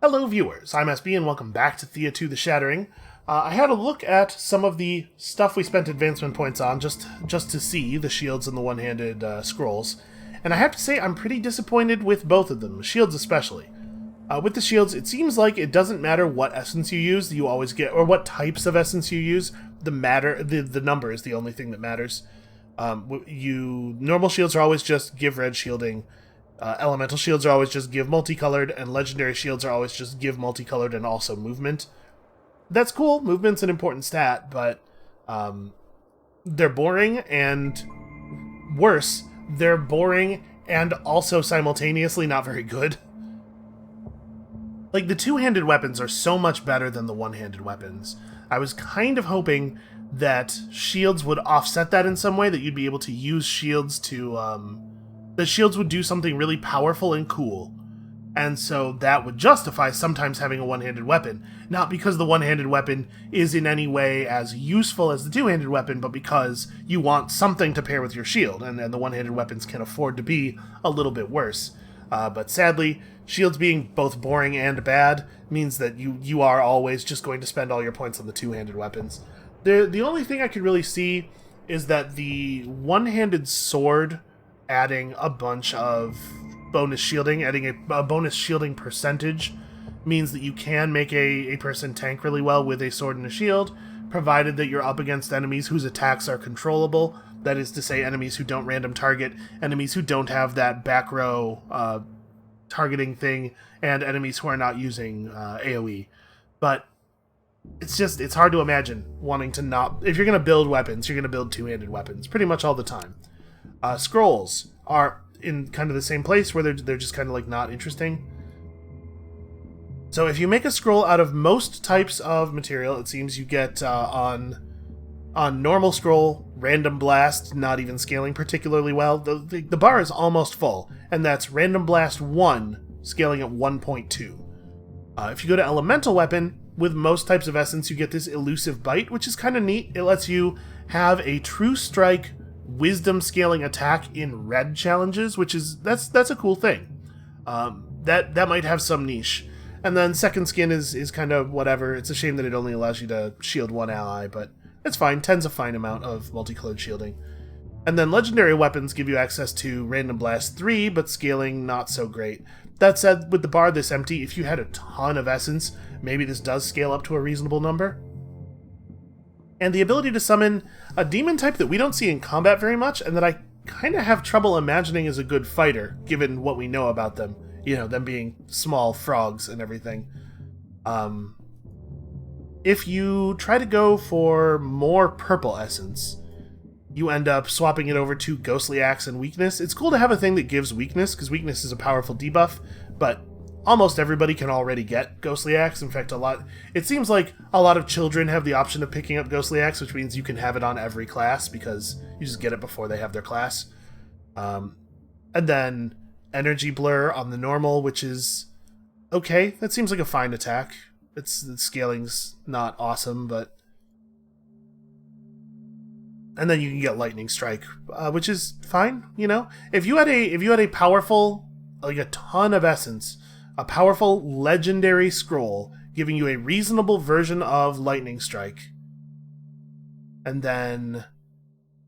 Hello viewers, I'm SB and welcome back to Thea 2 the Shattering. I had a look at some of the stuff we spent advancement points on just to see the shields and the one-handed scrolls, and I have to say I'm pretty disappointed with both of them, shields especially. With the shields, it seems like it doesn't matter what essence you use, you always get, or what types of essence you use, the number is the only thing that matters. Normal shields are always just give red shielding, elemental shields are always just give multicolored, and legendary shields are always just give multicolored and also movement. That's cool, movement's an important stat, but they're boring, and worse, they're boring and also simultaneously not very good. Like, the two-handed weapons are so much better than the one-handed weapons. I was kind of hoping that shields would offset that in some way, that you'd be able to use shields to, that shields would do something really powerful and cool. And so that would justify sometimes having a one-handed weapon. Not because the one-handed weapon is in any way as useful as the two-handed weapon, but because you want something to pair with your shield, and the one-handed weapons can afford to be a little bit worse. But sadly, shields being both boring and bad means that you are always just going to spend all your points on the two-handed weapons. The only thing I could really see is that the one-handed sword adding a bunch of bonus shielding, adding a bonus shielding percentage, means that you can make a person tank really well with a sword and a shield, provided that you're up against enemies whose attacks are controllable. That is to say, enemies who don't random target, enemies who don't have that back row targeting thing, and enemies who are not using AoE. But it's hard to imagine wanting to not... If you're going to build weapons, you're going to build two-handed weapons pretty much all the time. Scrolls are in kind of the same place where they're just kind of like not interesting. So if you make a scroll out of most types of material, it seems you get on normal scroll, random blast, not even scaling particularly well. The bar is almost full, and that's random blast 1, scaling at 1.2. If you go to elemental weapon, with most types of essence, you get this elusive bite, which is kind of neat. It lets you have a true strike wisdom scaling attack in red challenges, which is that's a cool thing. That might have some niche. And then second skin is kind of whatever. It's a shame that it only allows you to shield one ally, but it's fine. 10's a fine amount of multicolored shielding. And then legendary weapons give you access to random blast 3, but scaling not so great. That said, with the bar this empty, if you had a ton of essence, maybe this does scale up to a reasonable number. And the ability to summon a demon type that we don't see in combat very much, and that I kind of have trouble imagining as a good fighter, given what we know about them. You know, them being small frogs and everything. If you try to go for more purple essence, you end up swapping it over to Ghostly Axe and Weakness. It's cool to have a thing that gives Weakness, because Weakness is a powerful debuff, but almost everybody can already get Ghostly Axe. In fact, it seems like a lot of children have the option of picking up Ghostly Axe, which means you can have it on every class, because you just get it before they have their class. And then Energy Blur on the normal, which is okay. That seems like a fine attack. The scaling's not awesome, but... And then you can get Lightning Strike, which is fine, you know? If you had a powerful, like a ton of essence, a powerful legendary scroll giving you a reasonable version of Lightning Strike, and then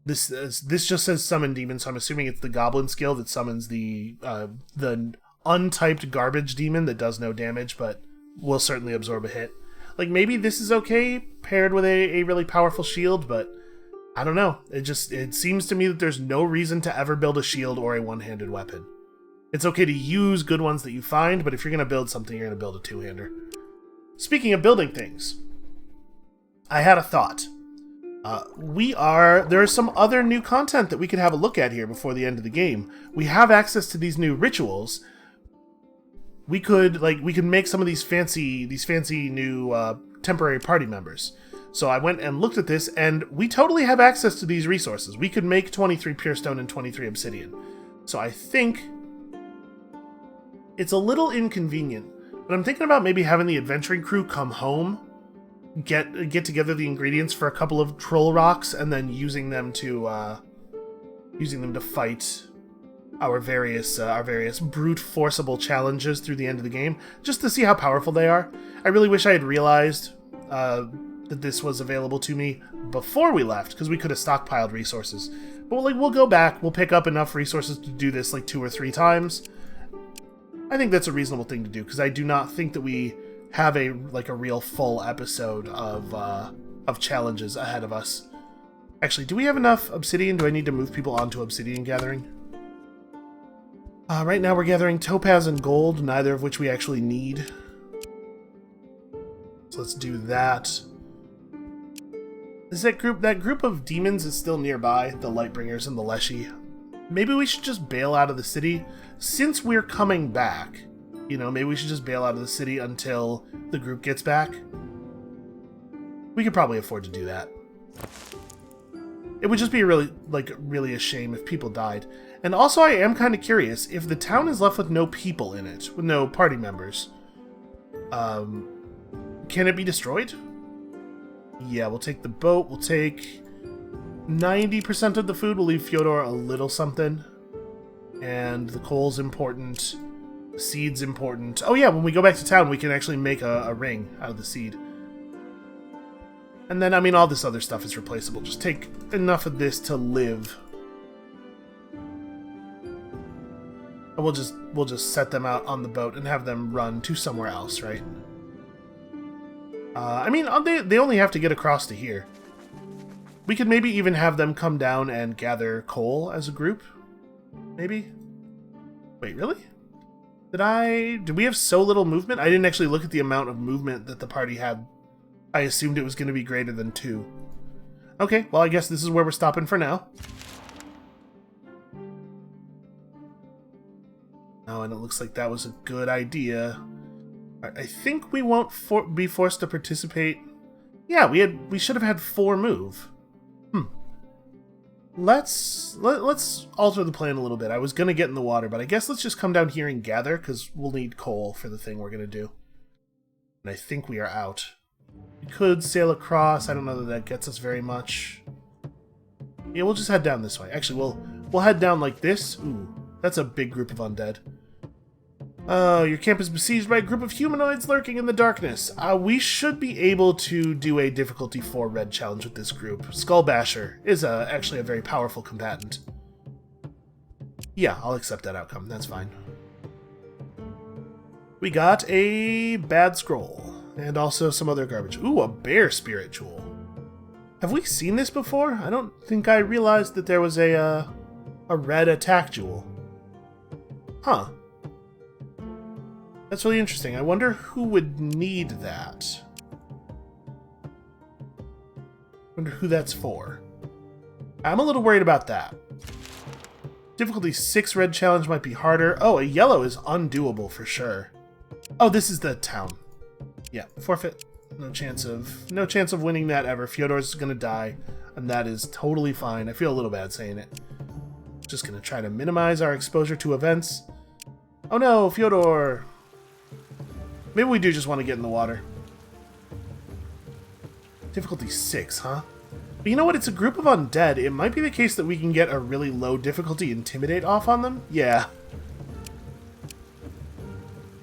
this just says Summon Demon, so I'm assuming it's the Goblin skill that summons the untyped garbage demon that does no damage, but will certainly absorb a hit. Like, maybe this is okay paired with a really powerful shield, but I don't know. It seems to me that there's no reason to ever build a shield or a one-handed weapon. It's okay to use good ones that you find, but if you're going to build something, you're going to build a two-hander. Speaking of building things, I had a thought. There is some other new content that we could have a look at here before the end of the game. We have access to these new rituals. We could make some of these fancy new temporary party members. So I went and looked at this, and we totally have access to these resources. We could make 23 Pure Stone and 23 Obsidian. So I think it's a little inconvenient, but I'm thinking about maybe having the adventuring crew come home, get together the ingredients for a couple of troll rocks, and then using them to fight our various brute forcible challenges through the end of the game, just to see how powerful they are. I really wish I had realized that this was available to me before we left, because we could have stockpiled resources. But like, we'll go back, we'll pick up enough resources to do this like 2 or 3 times. I think that's a reasonable thing to do, because I do not think that we have a real full episode of challenges ahead of us. Actually, do we have enough obsidian? Do I need to move people onto obsidian gathering? Right now we're gathering topaz and gold, neither of which we actually need. So let's do that. Is that group of demons is still nearby, the Lightbringers and the Leshy. Maybe we should just bail out of the city. Since we're coming back, you know, maybe we should just bail out of the city until the group gets back. We could probably afford to do that. It would just be really a shame if people died. And also, I am kind of curious, if the town is left with no people in it, with no party members, can it be destroyed? Yeah, we'll take the boat, we'll take 90% of the food, we'll leave Fyodor a little something. And the coal's important, the seed's important. Oh yeah, when we go back to town, we can actually make a ring out of the seed. And then, I mean, all this other stuff is replaceable. Just take enough of this to live. And we'll just set them out on the boat and have them run to somewhere else, right? I mean, they only have to get across to here. We could maybe even have them come down and gather coal as a group. Maybe? Wait, really? Did we have so little movement? I didn't actually look at the amount of movement that the party had. I assumed it was going to be greater than 2. Okay, well, I guess this is where we're stopping for now. Oh, and it looks like that was a good idea. I think we won't be forced to participate. Yeah, we should have had 4 move. Let's alter the plan a little bit. I was going to get in the water, but I guess let's just come down here and gather, because we'll need coal for the thing we're going to do. And I think we are out. We could sail across. I don't know that that gets us very much. Yeah, we'll just head down this way. Actually, we'll head down like this. Ooh, that's a big group of undead. Your camp is besieged by a group of humanoids lurking in the darkness. We should be able to do a difficulty 4 red challenge with this group. Skullbasher is actually a very powerful combatant. Yeah, I'll accept that outcome. That's fine. We got a bad scroll. And also some other garbage. Ooh, a bear spirit jewel. Have we seen this before? I don't think I realized that there was a red attack jewel. Huh. That's really interesting. I wonder who would need that. Wonder who that's for. I'm a little worried about that. Difficulty 6 red challenge might be harder. Oh, a yellow is undoable for sure. Oh, this is the town. Yeah, forfeit. No chance of winning that ever. Fyodor's gonna die, and that is totally fine. I feel a little bad saying it. Just gonna try to minimize our exposure to events. Oh no, Fyodor! Maybe we do just want to get in the water. Difficulty 6, huh? But you know what? It's a group of undead. It might be the case that we can get a really low difficulty Intimidate off on them. Yeah.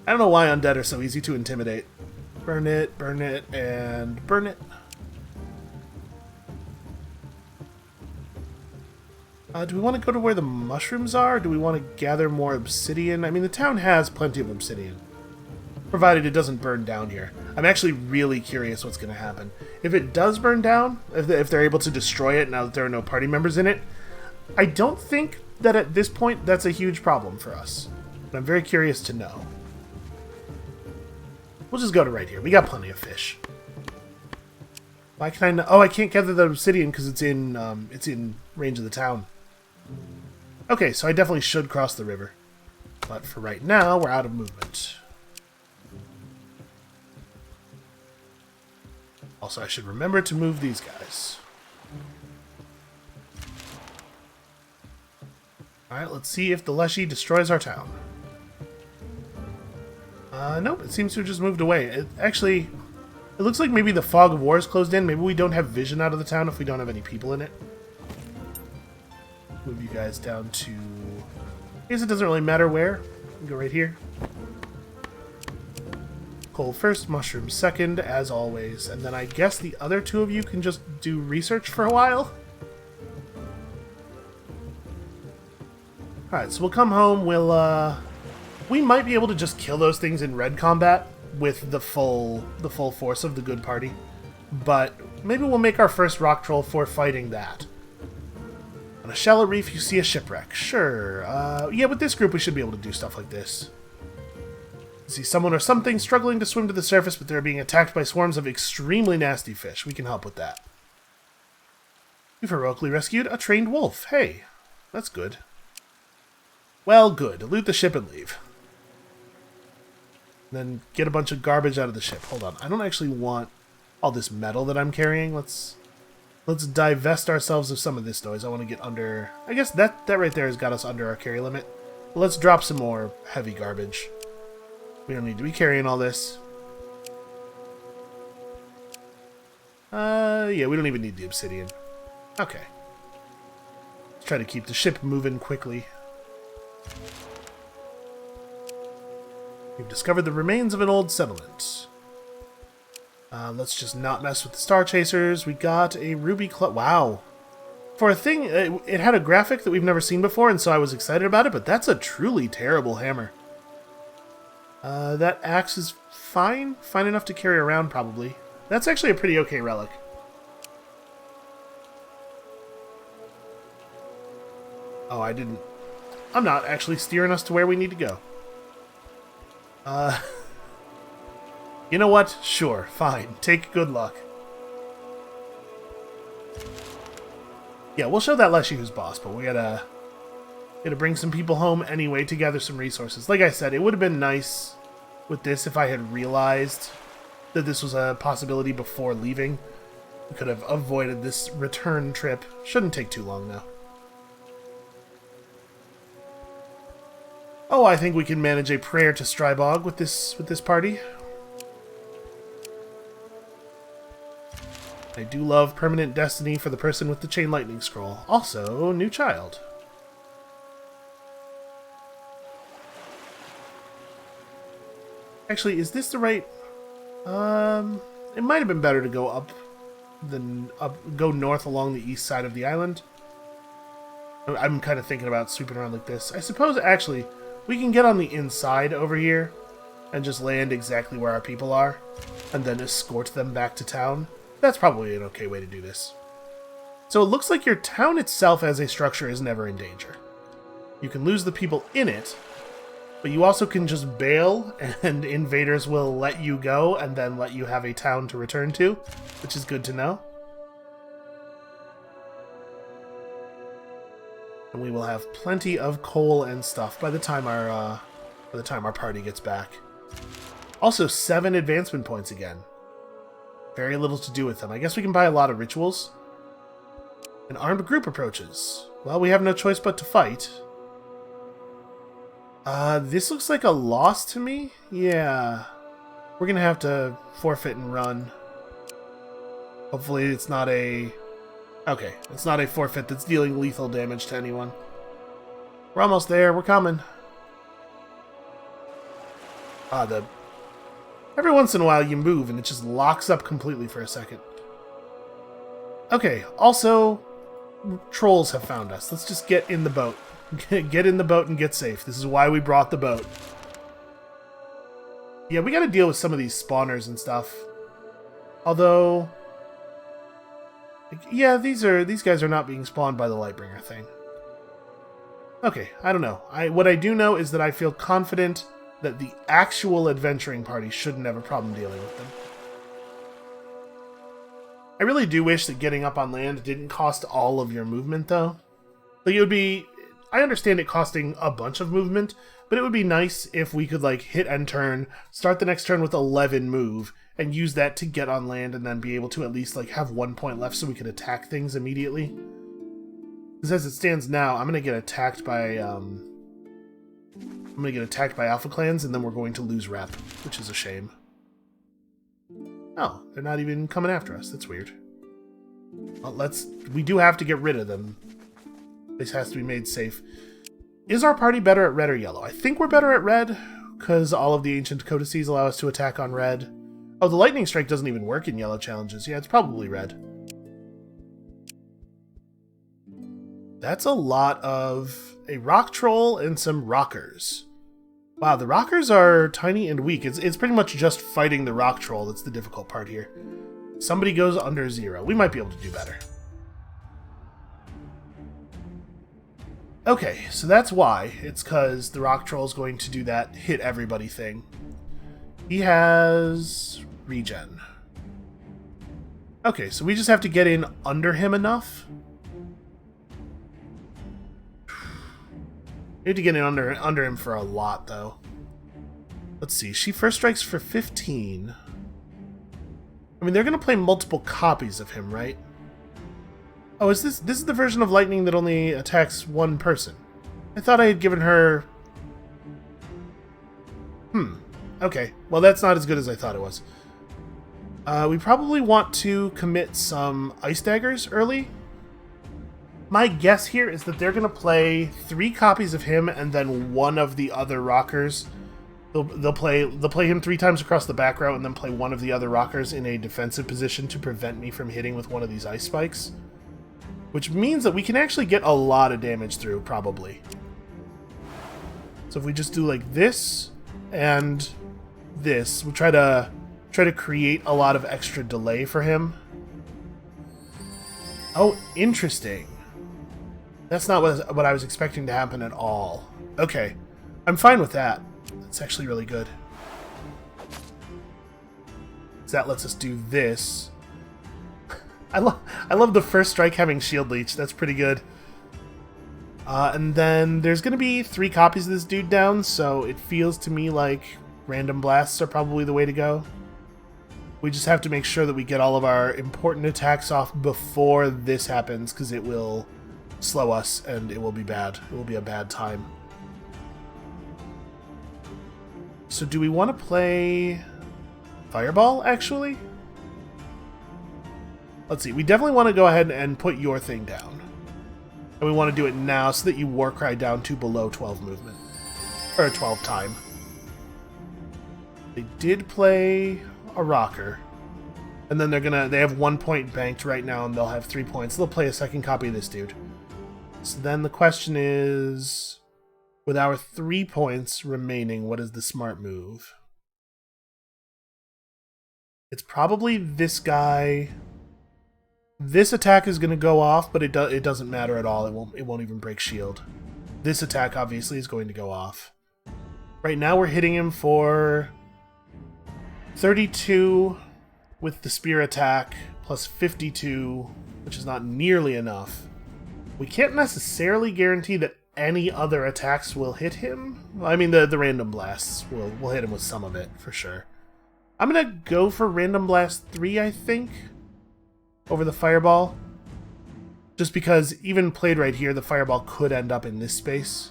I don't know why undead are so easy to intimidate. Burn it, and burn it. Do we want to go to where the mushrooms are? Or do we want to gather more obsidian? I mean, the town has plenty of obsidian. Provided it doesn't burn down here. I'm actually really curious what's going to happen. If it does burn down, if they're able to destroy it now that there are no party members in it, I don't think that at this point that's a huge problem for us. But I'm very curious to know. We'll just go to right here. We got plenty of fish. Why can I not? Oh, I can't gather the obsidian because it's in range of the town. Okay, so I definitely should cross the river. But for right now, we're out of movement. Also, I should remember to move these guys. Alright, let's see if the Leshy destroys our town. Nope, it seems to have just moved away. It looks like maybe the fog of war is closed in. Maybe we don't have vision out of the town if we don't have any people in it. Move you guys down to guess it doesn't really matter where. We can go right here. Coal first, mushroom second, as always. And then I guess the other two of you can just do research for a while? Alright, so we'll come home, we might be able to just kill those things in red combat with the full force of the good party. But maybe we'll make our first rock troll for fighting that. On a shallow reef, you see a shipwreck. Sure. Yeah, with this group, we should be able to do stuff like this. You see someone or something struggling to swim to the surface, but they're being attacked by swarms of extremely nasty fish. We can help with that. You've heroically rescued a trained wolf. Hey, that's good. Well, good. Loot the ship and leave. Then get a bunch of garbage out of the ship. Hold on. I don't actually want all this metal that I'm carrying. Let's divest ourselves of some of this noise. I want to get under... I guess that right there has got us under our carry limit. Let's drop some more heavy garbage. We don't need to be carrying all this. Yeah, we don't even need the obsidian. Okay. Let's try to keep the ship moving quickly. We've discovered the remains of an old settlement. Let's just not mess with the Star Chasers. We got a ruby club. Wow. For a thing, it had a graphic that we've never seen before, and so I was excited about it, but that's a truly terrible hammer. That axe is fine. Fine enough to carry around, probably. That's actually a pretty okay relic. Oh, I'm not actually steering us to where we need to go. You know what? Sure, fine. Take good luck. Yeah, we'll show that Leshy who's boss, but we gotta bring some people home anyway to gather some resources. Like I said, it would have been nice with this if I had realized that this was a possibility before leaving. We could have avoided this return trip. Shouldn't take too long, though. Oh, I think we can manage a prayer to Strybog with this party. I do love permanent destiny for the person with the chain lightning scroll. Also, new child. Actually, is this the right... it might have been better to go up than go north along the east side of the island. I'm kind of thinking about sweeping around like this. I suppose, actually, we can get on the inside over here and just land exactly where our people are, and then escort them back to town. That's probably an okay way to do this. So it looks like your town itself as a structure is never in danger. You can lose the people in it, but you also can just bail, and invaders will let you go, and then let you have a town to return to, which is good to know. And we will have plenty of coal and stuff by the time our party gets back. Also, 7 advancement points again. Very little to do with them. I guess we can buy a lot of rituals. An armed group approaches. Well, we have no choice but to fight. This looks like a loss to me. Yeah. We're gonna have to forfeit and run. Hopefully it's not a... Okay, it's not a forfeit that's dealing lethal damage to anyone. We're almost there. We're coming. Every once in a while you move and it just locks up completely for a second. Okay, also, trolls have found us. Let's just get in the boat. Get in the boat and get safe. This is why we brought the boat. Yeah, we gotta deal with some of these spawners and stuff. Although... yeah, these guys are not being spawned by the Lightbringer thing. Okay, I don't know. What I do know is that I feel confident that the actual adventuring party shouldn't have a problem dealing with them. I really do wish that getting up on land didn't cost all of your movement, though. Like, it would be... I understand it costing a bunch of movement, but it would be nice if we could, like, hit end turn, start the next turn with 11 move, and use that to get on land and then be able to at least, like, have 1 point left so we could attack things immediately. Because as it stands now, I'm going to get attacked by, Alpha Clans, and then we're going to lose rep, which is a shame. Oh, they're not even coming after us. That's weird. Well, we do have to get rid of them. This has to be made safe. Is our party better at red or yellow? I think we're better at red, because all of the ancient codices allow us to attack on red. Oh, the lightning strike doesn't even work in yellow challenges. Yeah, it's probably red. That's a lot of a rock troll and some rockers. Wow, the rockers are tiny and weak. It's pretty much just fighting the rock troll that's the difficult part here. Somebody goes under 0. We might be able to do better. Okay, so that's why. It's because the rock troll is going to do that hit everybody thing. He has regen. Okay, so we just have to get in under him enough. We need to get in under him for a lot, though. Let's see. She first strikes for 15. I mean, they're going to play multiple copies of him, right? Oh, is this is the version of lightning that only attacks one person? I thought I had given her... Okay. Well, that's not as good as I thought it was. We probably want to commit some ice daggers early. My guess here is that they're going to play 3 copies of him and then one of the other rockers. They'll play him 3 times across the back row and then play one of the other rockers in a defensive position to prevent me from hitting with one of these ice spikes. Which means that we can actually get a lot of damage through, probably. So if we just do like this and this, we'll try to create a lot of extra delay for him. Oh, interesting. That's not what I was expecting to happen at all. Okay, I'm fine with that. That's actually really good. So that lets us do this. I love the first strike having shield leech. That's pretty good. And then there's going to be 3 copies of this dude down, so it feels to me like random blasts are probably the way to go. We just have to make sure that we get all of our important attacks off before this happens, because it will slow us and it will be bad. It will be a bad time. So do we want to play Fireball, actually? Let's see. We definitely want to go ahead and put your thing down. And we want to do it now so that you Warcry down to below 12 movement. Or 12 time. They did play a rocker. And then they have 1 point banked right now and they'll have 3 points. They'll play a second copy of this dude. So then the question is, with our 3 points remaining, what is the smart move? It's probably this guy. This attack is going to go off, but it doesn't matter at all. It won't even break shield. This attack obviously is going to go off. Right now we're hitting him for 32 with the spear attack plus 52, which is not nearly enough. We can't necessarily guarantee that any other attacks will hit him. I mean, the random blasts will hit him with some of it for sure. I'm going to go for random blast 3, I think, over the fireball. Just because even played right here, the fireball could end up in this space.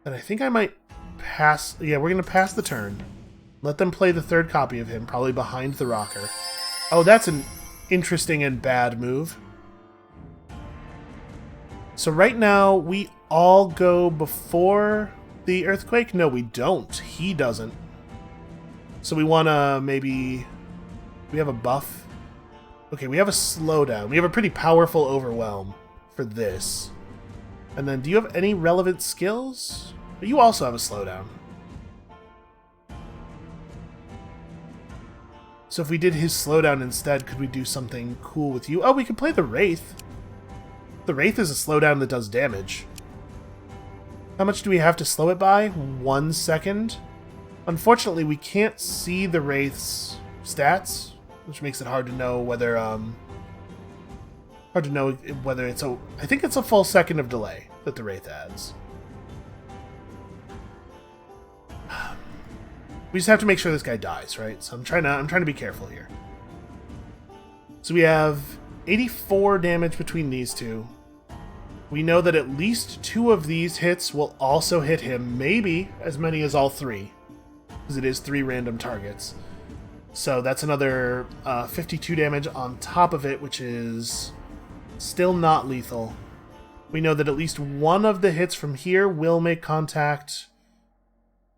And I think I might pass... Yeah, we're going to pass the turn. Let them play the 3rd copy of him, probably behind the rocker. Oh, that's an interesting and bad move. So right now, we all go before the earthquake? No, we don't. He doesn't. So we want to maybe... We have a buff. Okay, we have a slowdown. We have a pretty powerful overwhelm for this. And then, do you have any relevant skills? You also have a slowdown. So if we did his slowdown instead, could we do something cool with you? Oh, we could play the Wraith. The Wraith is a slowdown that does damage. How much do we have to slow it by? 1 second? Unfortunately, we can't see the Wraith's stats, which makes it hard to know whether it's a... I think it's a full second of delay that the Wraith adds. We just have to make sure this guy dies, right? So I'm trying to be careful here. So we have 84 damage between these two. We know that at least 2 of these hits will also hit him, maybe as many as all 3, because it is 3 random targets. So that's another 52 damage on top of it, which is still not lethal. We know that at least one of the hits from here will make contact.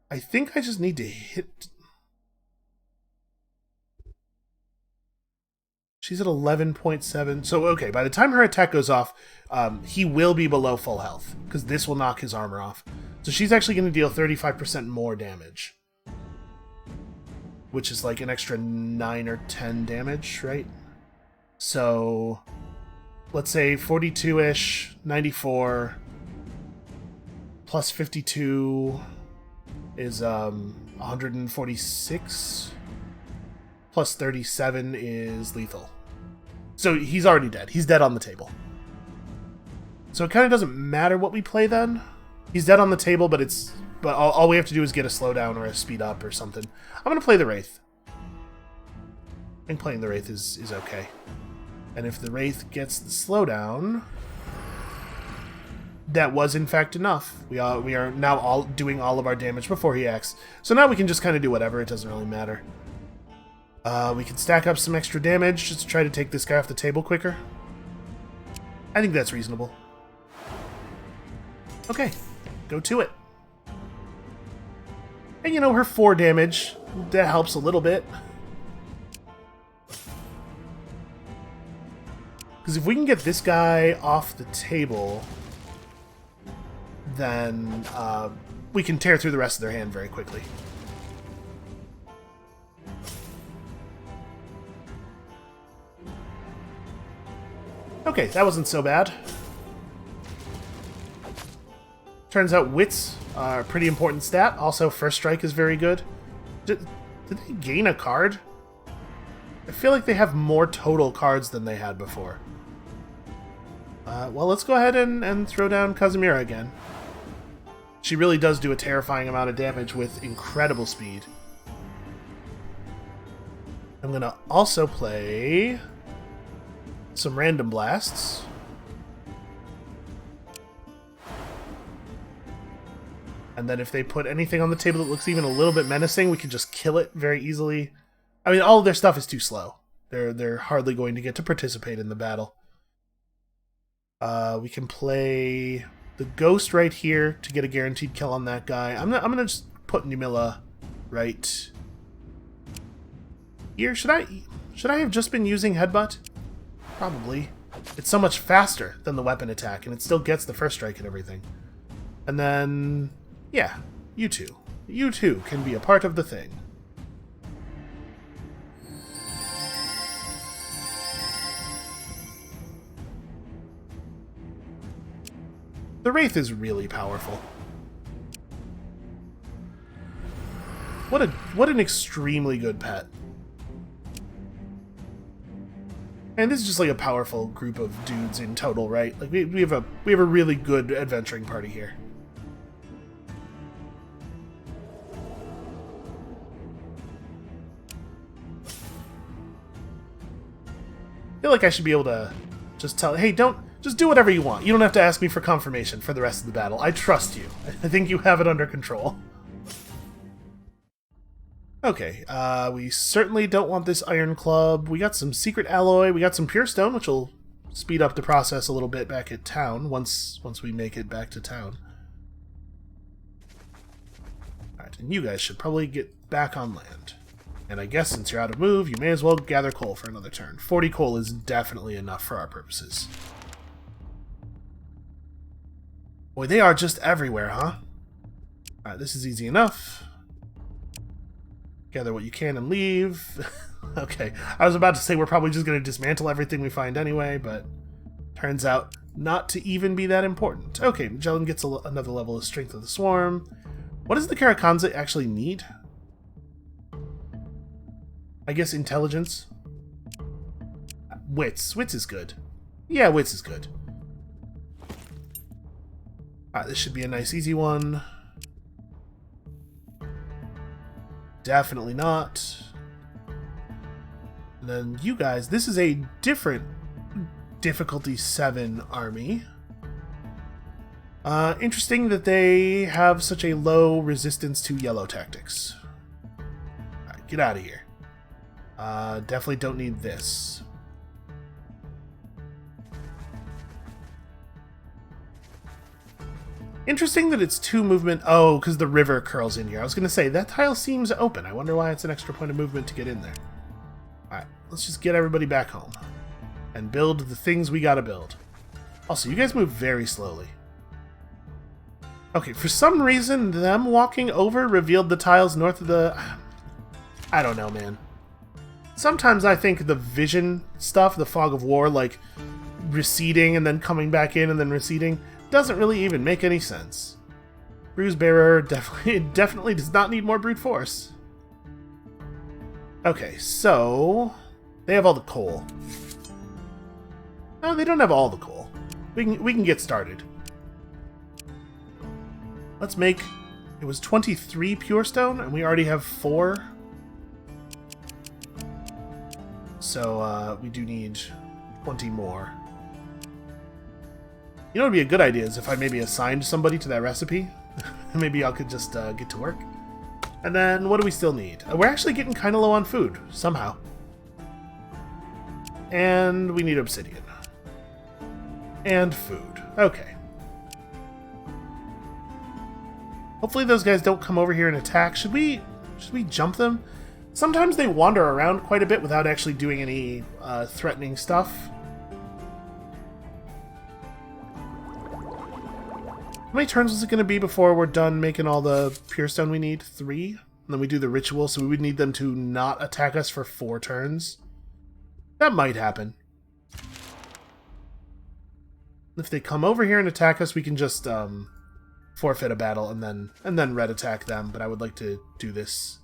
I think I just need to hit... She's at 11.7. So, okay, by the time her attack goes off, he will be below full health, because this will knock his armor off. So she's actually going to deal 35% more damage. Which is like an extra 9 or 10 damage, right? So, let's say 42-ish, 94, plus 52 is 146, plus 37 is lethal. So he's already dead. He's dead on the table. So it kind of doesn't matter what we play then. He's dead on the table, but all we have to do is get a slowdown or a speed up or something. I'm going to play the Wraith. I think playing the Wraith is okay. And if the Wraith gets the slowdown, that was in fact enough. We are now all doing all of our damage before he acts. So now we can just kind of do whatever. It doesn't really matter. We can stack up some extra damage just to try to take this guy off the table quicker. I think that's reasonable. Okay, go to it. And you know, her 4 damage, that helps a little bit. Because if we can get this guy off the table, then we can tear through the rest of their hand very quickly. Okay, that wasn't so bad. Turns out wits are a pretty important stat. Also, first strike is very good. Did they gain a card? I feel like they have more total cards than they had before. Well, let's go ahead and throw down Kazimira again. She really does do a terrifying amount of damage with incredible speed. I'm going to also play some random blasts. And then if they put anything on the table that looks even a little bit menacing, we can just kill it very easily. I mean, all of their stuff is too slow. They're hardly going to get to participate in the battle. We can play the Ghost right here to get a guaranteed kill on that guy. I'm gonna just put Numilla right here. Should I have just been using Headbutt? Probably. It's so much faster than the weapon attack, and it still gets the first strike and everything. And then, yeah, you two. You two can be a part of the thing. The Wraith is really powerful. What an extremely good pet. And this is just like a powerful group of dudes in total, right? Like we have a really good adventuring party here. I feel like I should be able to just tell, hey, just do whatever you want. You don't have to ask me for confirmation for the rest of the battle. I trust you. I think you have it under control. Okay, we certainly don't want this Iron Club. We got some Secret Alloy. We got some Pure Stone, which will speed up the process a little bit back at town once we make it back to town. Alright, and you guys should probably get back on land. And I guess since you're out of move, you may as well gather coal for another turn. 40 coal is definitely enough for our purposes. Boy, they are just everywhere, huh? Alright, this is easy enough. Gather what you can and leave. Okay, I was about to say we're probably just going to dismantle everything we find anyway, but turns out not to even be that important. Okay, Magellan gets another level of Strength of the Swarm. What does the Karakanza actually need? I guess Intelligence? Wits. Wits is good. Yeah, Wits is good. Alright, this should be a nice easy one. Definitely not. And then you guys, this is a different difficulty 7 army. Interesting that they have such a low resistance to yellow tactics. Alright, get out of here. Definitely don't need this. Interesting that it's 2 movement. Oh, because the river curls in here. I was going to say, that tile seems open. I wonder why it's an extra point of movement to get in there. Alright, let's just get everybody back home. And build the things we gotta build. Also, you guys move very slowly. Okay, for some reason, them walking over revealed the tiles north of the... I don't know, man. Sometimes I think the vision stuff, the fog of war, like receding and then coming back in and then receding, doesn't really even make any sense. Bruise Bearer definitely does not need more brute force. Okay, so they have all the coal. No, they don't have all the coal. We can get started. Let's make... It was 23 pure stone, and we already have 4. So, we do need 20 more. You know what would be a good idea is if I maybe assigned somebody to that recipe. Maybe I could just get to work. And then, what do we still need? We're actually getting kind of low on food, somehow. And we need obsidian. And food. Okay. Hopefully those guys don't come over here and attack. Should we jump them? Sometimes they wander around quite a bit without actually doing any threatening stuff. How many turns is it going to be before we're done making all the pure stone we need? 3? And then we do the ritual, so we would need them to not attack us for 4 turns. That might happen. If they come over here and attack us, we can just forfeit a battle and then red attack them. But I would like to do this.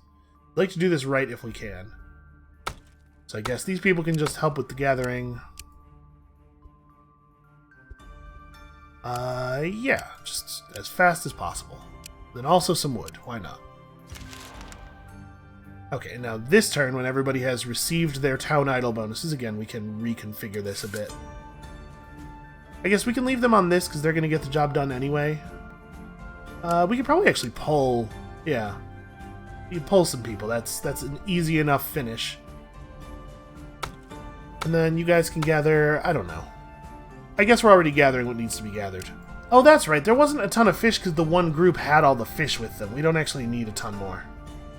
I'd like to do this right if we can. So I guess these people can just help with the gathering. Yeah, just as fast as possible. Then also some wood. Why not? Okay, now this turn, when everybody has received their town idol bonuses, again, we can reconfigure this a bit. I guess we can leave them on this because they're going to get the job done anyway. We could probably actually pull... Yeah. You pull some people. That's an easy enough finish. And then you guys can gather... I don't know. I guess we're already gathering what needs to be gathered. Oh, that's right. There wasn't a ton of fish because the one group had all the fish with them. We don't actually need a ton more.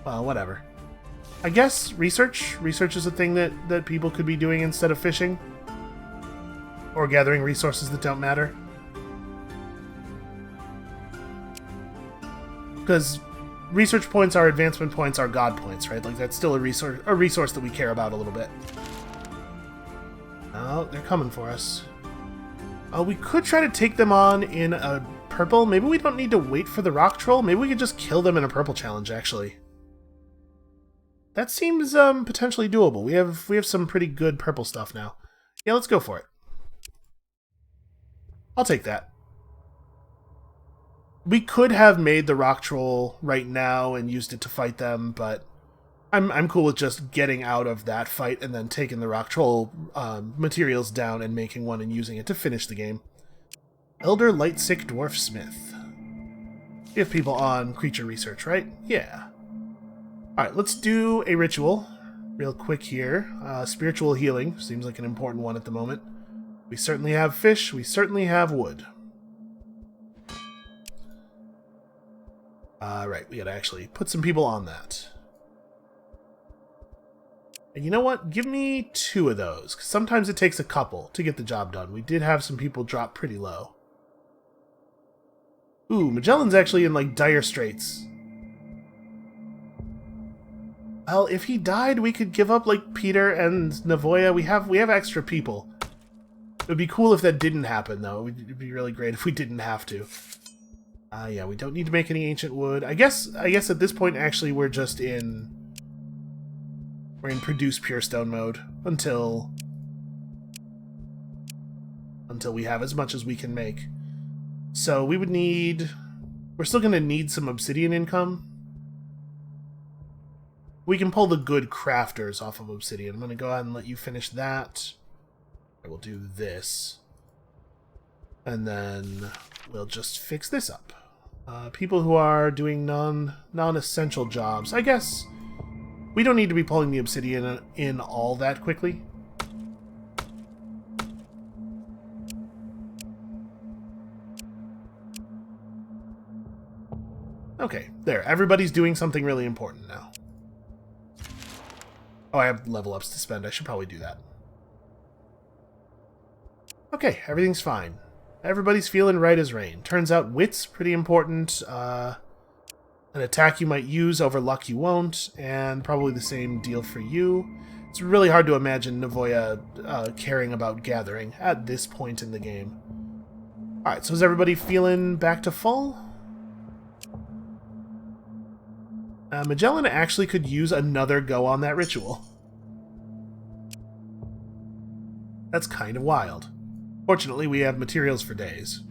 Well, whatever. I guess research. Research is a thing that people could be doing instead of fishing. Or gathering resources that don't matter. Because research points are advancement points are god points, right? Like, that's still a resource that we care about a little bit. Oh, they're coming for us. We could try to take them on in a purple. Maybe we don't need to wait for the rock troll. Maybe we could just kill them in a purple challenge, actually. That seems potentially doable. We have some pretty good purple stuff now. Yeah, let's go for it. I'll take that. We could have made the rock troll right now and used it to fight them, but I'm cool with just getting out of that fight and then taking the rock troll materials down and making one and using it to finish the game. Elder Lightsick Dwarf Smith. We have people on creature research, right? Yeah. Alright, let's do a ritual real quick here. Spiritual healing seems like an important one at the moment. We certainly have fish. We certainly have wood. Right, we gotta actually put some people on that. And you know what? Give me 2 of those, because sometimes it takes a couple to get the job done. We did have some people drop pretty low. Ooh, Magellan's actually in, like, dire straits. Well, if he died, we could give up, like, Peter and Navoya. We have extra people. It would be cool if that didn't happen, though. It would be really great if we didn't have to. Yeah, we don't need to make any ancient wood. I guess at this point, actually, we're in produce pure stone mode until we have as much as we can make. So we would need... We're still going to need some obsidian income. We can pull the good crafters off of obsidian. I'm going to go ahead and let you finish that. I will do this. And then we'll just fix this up. People who are doing non-essential jobs. I guess we don't need to be pulling the obsidian in all that quickly. Okay, there. Everybody's doing something really important now. Oh, I have level ups to spend. I should probably do that. Okay, everything's fine. Everybody's feeling right as rain. Turns out wit's pretty important. An attack you might use over luck you won't, and probably the same deal for you. It's really hard to imagine Navoya caring about gathering at this point in the game. Alright, so is everybody feeling back to full? Magellan actually could use another go on that ritual. That's kind of wild. Fortunately, we have materials for days.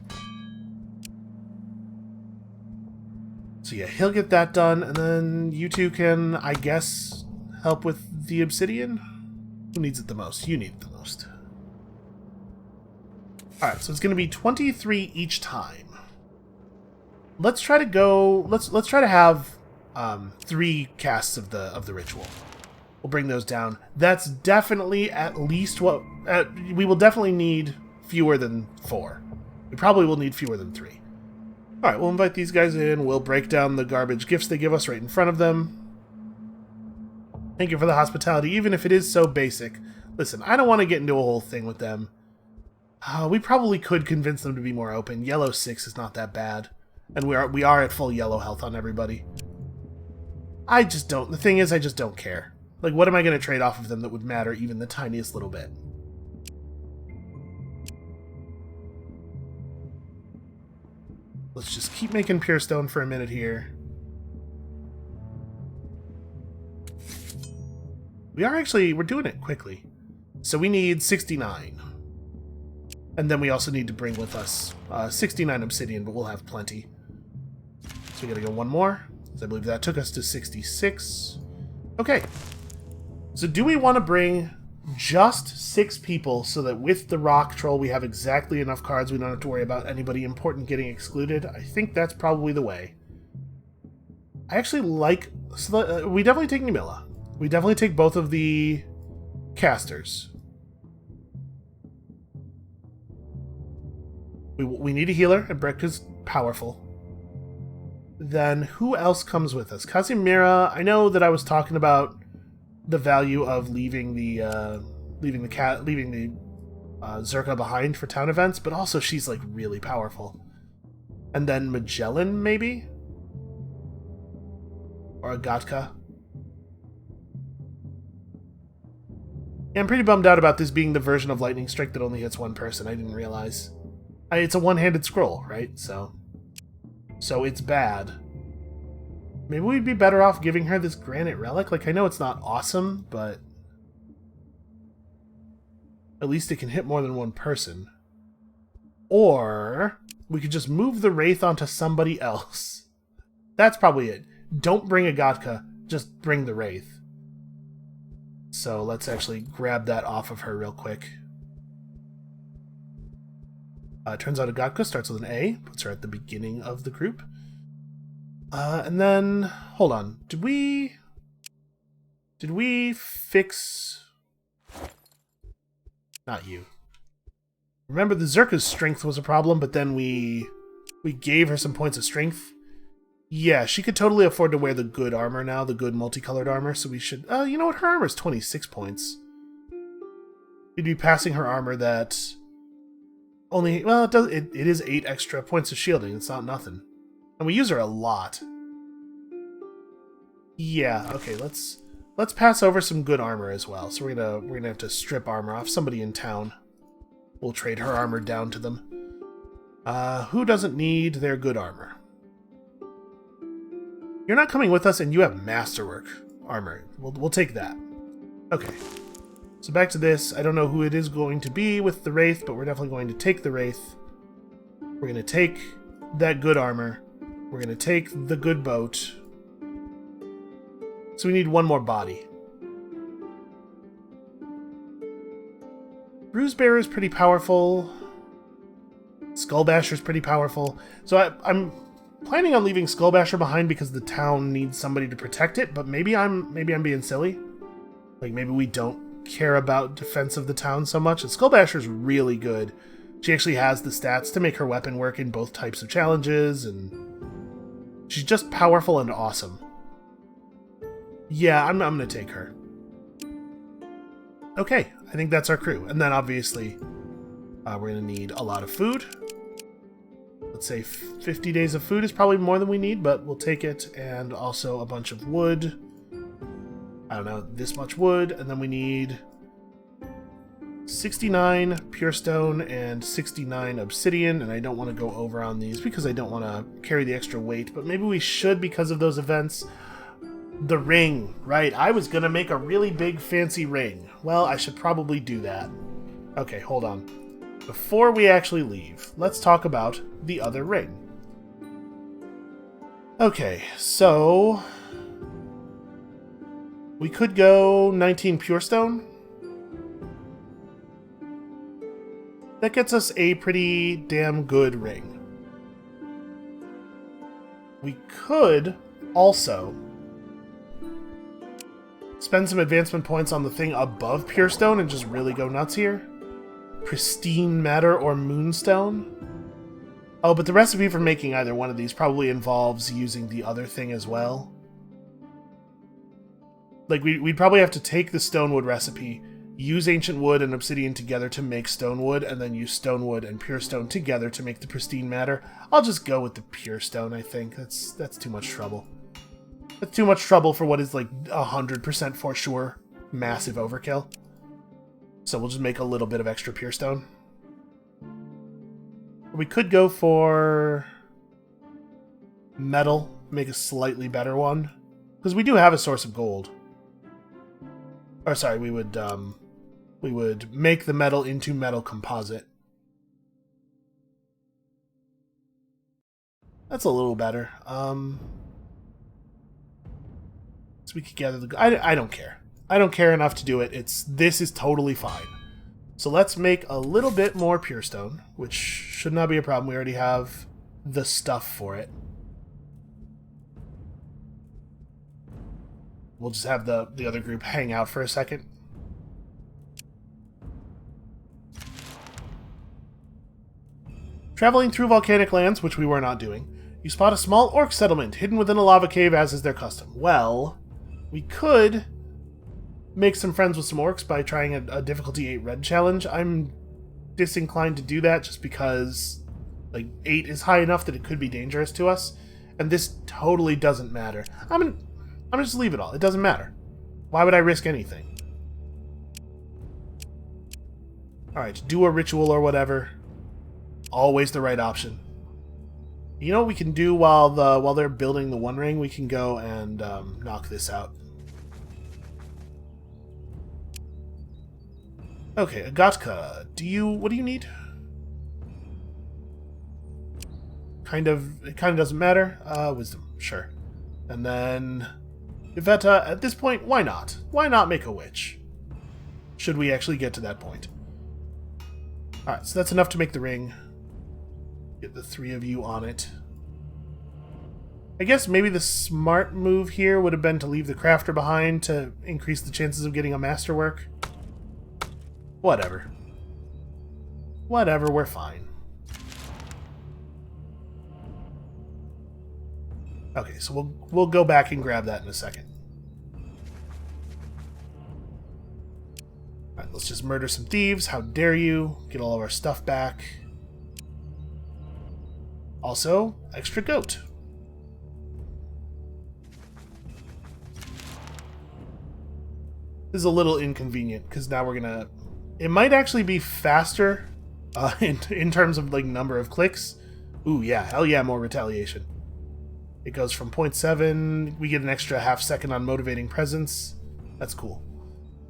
So yeah, he'll get that done, and then you two can, I guess, help with the obsidian? Who needs it the most? You need it the most. Alright, so it's going to be 23 each time. Let's try to go... Let's try to have 3 casts of the ritual. We'll bring those down. That's definitely at least what... we will definitely need fewer than 4. We probably will need fewer than 3. Alright, we'll invite these guys in. We'll break down the garbage gifts they give us right in front of them. Thank you for the hospitality, even if it is so basic. Listen, I don't want to get into a whole thing with them. We probably could convince them to be more open. Yellow 6 is not that bad. And we are at full yellow health on everybody. I just don't... The thing is, I just don't care. Like, what am I going to trade off of them that would matter even the tiniest little bit? Let's just keep making pure stone for a minute here. We're doing it quickly. So we need 69. And then we also need to bring with us 69 obsidian, but we'll have plenty. So we gotta go one more. I believe that took us to 66. Okay. So do we want to bring just 6 people so that with the rock troll we have exactly enough cards, we don't have to worry about anybody important getting excluded? I think that's probably the way. I actually like... So we definitely take Nimilla. We definitely take both of the casters. We need a healer, and Breck is powerful. Then who else comes with us? Casimira, I know that I was talking about the value of leaving the Zerka behind for town events, but also she's like really powerful. And then Magellan, maybe? Or Agatka? Yeah, I'm pretty bummed out about this being the version of Lightning Strike that only hits one person. I didn't realize. It's a one-handed scroll, right? So it's bad. Maybe we'd be better off giving her this granite relic. Like, I know it's not awesome, but at least it can hit more than one person. Or we could just move the Wraith onto somebody else. That's probably it. Don't bring Agatka, just bring the Wraith. So let's actually grab that off of her real quick. Turns out Agatka starts with an A, puts her at the beginning of the group. And then, hold on, did we fix... Not you. Remember, the Zerka's strength was a problem, but then we gave her some points of strength. Yeah, she could totally afford to wear the good armor now, the good multicolored armor, so we should... you know what, her armor is 26 points. We'd be passing her armor that... Only, well, it is 8 extra points of shielding. It's not nothing. And we use her a lot. Yeah, okay, let's pass over some good armor as well. So we're gonna have to strip armor off somebody in town. We'll trade her armor down to them. Who doesn't need their good armor? You're not coming with us, and you have masterwork armor. We'll take that. Okay. So back to this. I don't know who it is going to be with the Wraith, but we're definitely going to take the Wraith. We're going to take that good armor. We're going to take the good boat. So we need one more body. Bruisebearer is pretty powerful. Skullbasher is pretty powerful. So I'm planning on leaving Skullbasher behind because the town needs somebody to protect it, but maybe I'm being silly. Like, maybe we don't care about defense of the town so much. And Skullbasher's really good. She actually has the stats to make her weapon work in both types of challenges, and She's just powerful and awesome. Yeah, I'm gonna take her. Okay, I think that's our crew. And then obviously, we're gonna need a lot of food. Let's say 50 days of food is probably more than we need, but we'll take it. And also a bunch of wood. I don't know, this much wood. And then we need 69 pure stone and 69 obsidian. And I don't want to go over on these because I don't want to carry the extra weight. But maybe we should because of those events. The ring, right. I was going to make a really big fancy ring. Well, I should probably do that. Okay, hold on. Before we actually leave, let's talk about the other ring. Okay, so we could go 19 pure stone. That gets us a pretty damn good ring. We could also spend some advancement points on the thing above pure stone and just really go nuts here. Pristine matter or moonstone. Oh, but the recipe for making either one of these probably involves using the other thing as well. Like, we'd probably have to take the stonewood recipe, use ancient wood and obsidian together to make stonewood, and then use stonewood and pure stone together to make the pristine matter. I'll just go with the pure stone, I think. That's too much trouble. That's too much trouble for what is, like, 100% for sure massive overkill. So we'll just make a little bit of extra pure stone. We could go for metal, make a slightly better one. Because we do have a source of gold. Or sorry, we would make the metal into metal composite. That's a little better. So we could gather the... I don't care. I don't care enough to do it. This is totally fine. So let's make a little bit more pure stone, which should not be a problem. We already have the stuff for it. We'll just have the other group hang out for a second. Traveling through volcanic lands, which we were not doing, you spot a small orc settlement hidden within a lava cave, as is their custom. Well, we could make some friends with some orcs by trying a difficulty 8 red challenge. I'm disinclined to do that just because like 8 is high enough that it could be dangerous to us, and this totally doesn't matter. I'm gonna just leave it all. It doesn't matter. Why would I risk anything? Alright, do a ritual or whatever. Always the right option. You know what we can do while they're building the One Ring? We can go and knock this out. Okay, Agatka, what do you need? It kind of doesn't matter. Wisdom, sure. And then Yvetta, at this point, why not? Why not make a witch? Should we actually get to that point? Alright, so that's enough to make the ring. Get the 3 of you on it. I guess maybe the smart move here would have been to leave the crafter behind to increase the chances of getting a masterwork. Whatever. Whatever, we're fine. Okay, so we'll go back and grab that in a second. Alright, let's just murder some thieves. How dare you? Get all of our stuff back. Also, extra goat. This is a little inconvenient, because now we're gonna... It might actually be faster in terms of like number of clicks. Ooh, yeah, hell yeah, more retaliation. It goes from 0.7, we get an extra half second on motivating presence. That's cool.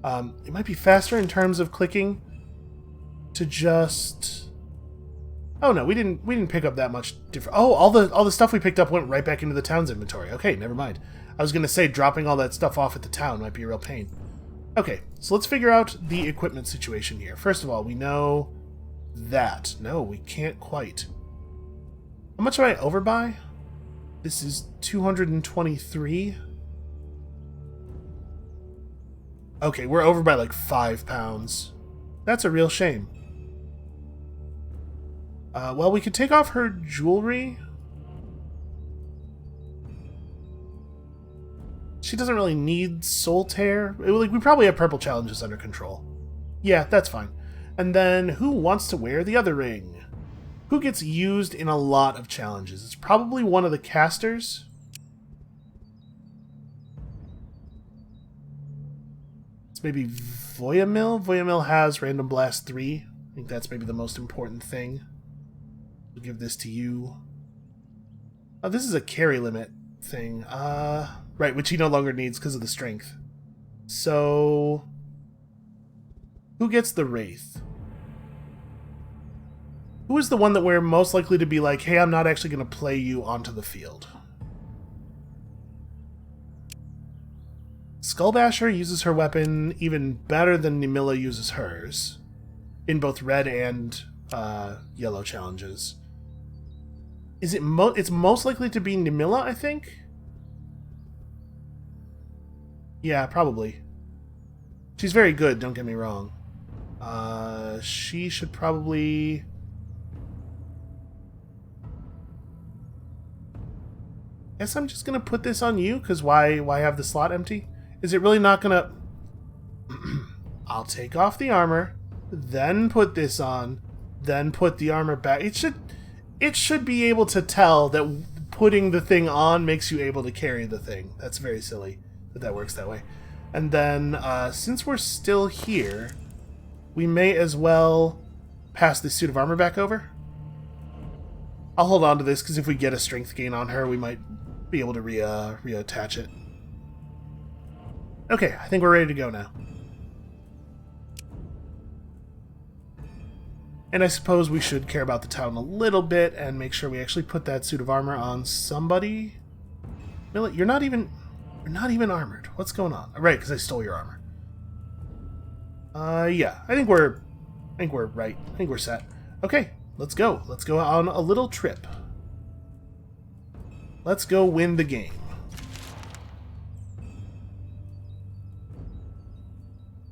It might be faster in terms of clicking to just... Oh no, we didn't pick up that much different. Oh, all the stuff we picked up went right back into the town's inventory. Okay, never mind. I was gonna say dropping all that stuff off at the town might be a real pain. Okay, so let's figure out the equipment situation here. First of all, we know that. No, we can't quite. How much am I over by? This is 223. Okay, we're over by like 5 pounds. That's a real shame. Well, we could take off her jewelry. She doesn't really need Soul Tear. We probably have purple challenges under control. Yeah, that's fine. And then, who wants to wear the other ring? Who gets used in a lot of challenges? It's probably one of the casters. It's maybe Voyamil. Voyamil has Random Blast 3. I think that's maybe the most important thing. We'll give this to you. Oh, this is a carry limit thing. Right, which he no longer needs because of the strength. So, who gets the Wraith? Who is the one that we're most likely to be like, hey, I'm not actually going to play you onto the field? Skullbasher uses her weapon even better than Nimilla uses hers. In both red and yellow challenges. Is it it's most likely to be Nimilla, I think? Yeah, probably. She's very good, don't get me wrong. She should probably... Guess I'm just gonna put this on you, because why have the slot empty? Is it really not gonna... I'll take off the armor, then put this on, then put the armor back. It should be able to tell that putting the thing on makes you able to carry the thing. That's very silly that works that way. And then, since we're still here, we may as well pass this suit of armor back over. I'll hold on to this, because if we get a strength gain on her, we might be able to reattach it. Okay, I think we're ready to go now. And I suppose we should care about the town a little bit and make sure we actually put that suit of armor on somebody. Millie, you're not even armored. What's going on? Right, because I stole your armor. Yeah, I think we're right. I think we're set. Okay, let's go. Let's go on a little trip. Let's go win the game.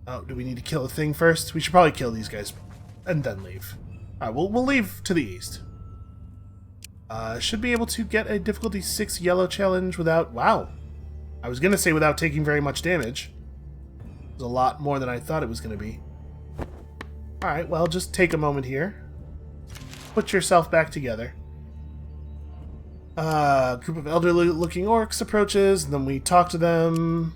Oh, do we need to kill a thing first? We should probably kill these guys and then leave. Alright, we'll leave to the east. Should be able to get a difficulty 6 yellow challenge without... Wow. I was going to say without taking very much damage. It was a lot more than I thought it was going to be. Alright, well, just take a moment here. Put yourself back together. Group of elderly-looking orcs approaches, and then we talk to them.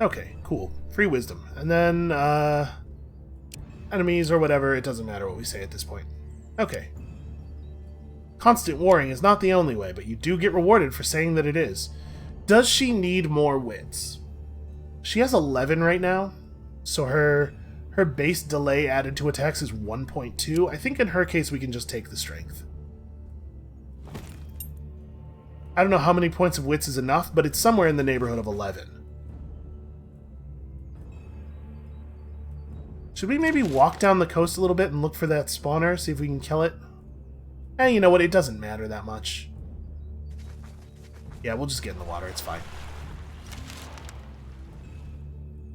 Okay, cool. Free wisdom. And then, enemies or whatever, it doesn't matter what we say at this point. Okay. Constant warring is not the only way, but you do get rewarded for saying that it is. Does she need more wits? She has 11 right now, so her base delay added to attacks is 1.2. I think in her case we can just take the strength. I don't know how many points of wits is enough, but it's somewhere in the neighborhood of 11. Should we maybe walk down the coast a little bit and look for that spawner, see if we can kill it? Eh, you know what, it doesn't matter that much. Yeah, we'll just get in the water, it's fine.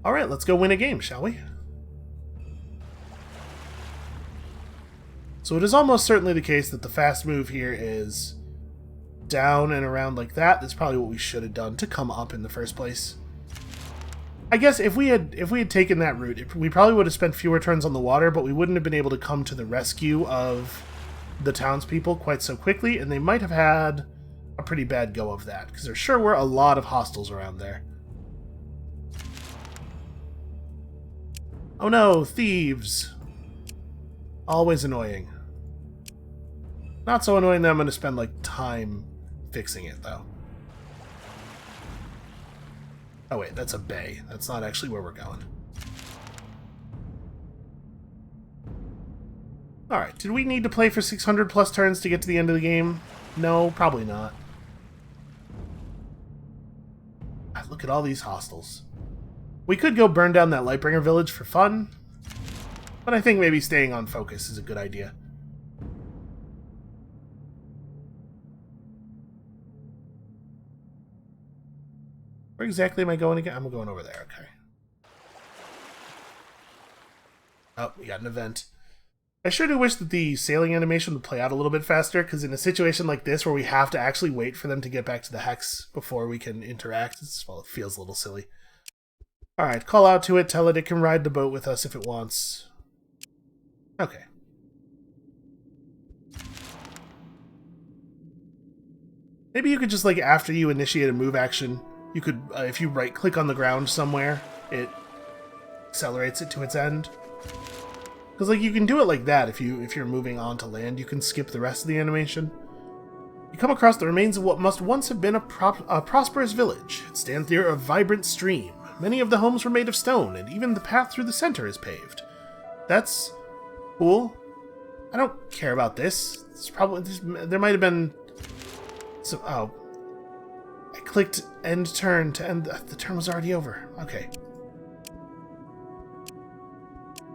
Alright, let's go win a game, shall we? So it is almost certainly the case that the fast move here is down and around like that. That's probably what we should have done to come up in the first place. I guess if we had taken that route, we probably would have spent fewer turns on the water, but we wouldn't have been able to come to the rescue of the townspeople quite so quickly, and they might have had a pretty bad go of that, because there sure were a lot of hostiles around there. Oh no, thieves! Always annoying. Not so annoying that I'm going to spend, like, time fixing it, though. Oh wait, that's a bay. That's not actually where we're going. Alright, did we need to play for 600 plus turns to get to the end of the game? No, probably not. God, look at all these hostiles. We could go burn down that Lightbringer village for fun, but I think maybe staying on focus is a good idea. Where exactly am I going again? I'm going over there, okay. Oh, we got an event. I sure do wish that the sailing animation would play out a little bit faster, because in a situation like this where we have to actually wait for them to get back to the hex before we can interact, well, it feels a little silly. Alright, call out to it, tell it it can ride the boat with us if it wants. Okay. Maybe you could just, like, after you initiate a move action, you could, if you right-click on the ground somewhere, it accelerates it to its end. Because, like, you can do it like that if you're moving onto land. You can skip the rest of the animation. You come across the remains of what must once have been a prosperous village. It stands near a vibrant stream. Many of the homes were made of stone, and even the path through the center is paved. That's cool. I don't care about this. It's probably there might have been some. Oh, I clicked end turn to end. The turn was already over. Okay.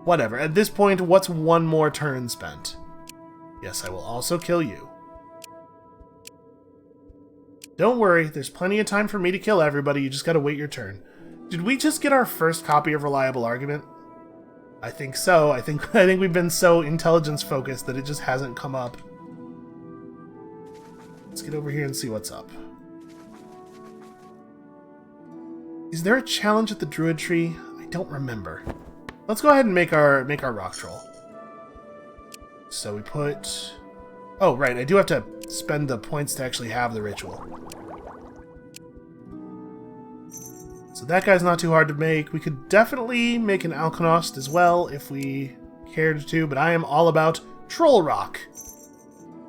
Whatever. At this point, what's one more turn spent? Yes, I will also kill you. Don't worry, there's plenty of time for me to kill everybody. You just gotta wait your turn. Did we just get our first copy of Reliable Argument? I think so. I think we've been so intelligence focused that it just hasn't come up. Let's get over here and see what's up. Is there a challenge at the Druid Tree? I don't remember. Let's go ahead and make our rock troll. So we put... Oh, right, I do have to spend the points to actually have the ritual. So that guy's not too hard to make. We could definitely make an Alkonost as well if we cared to, but I am all about Troll Rock.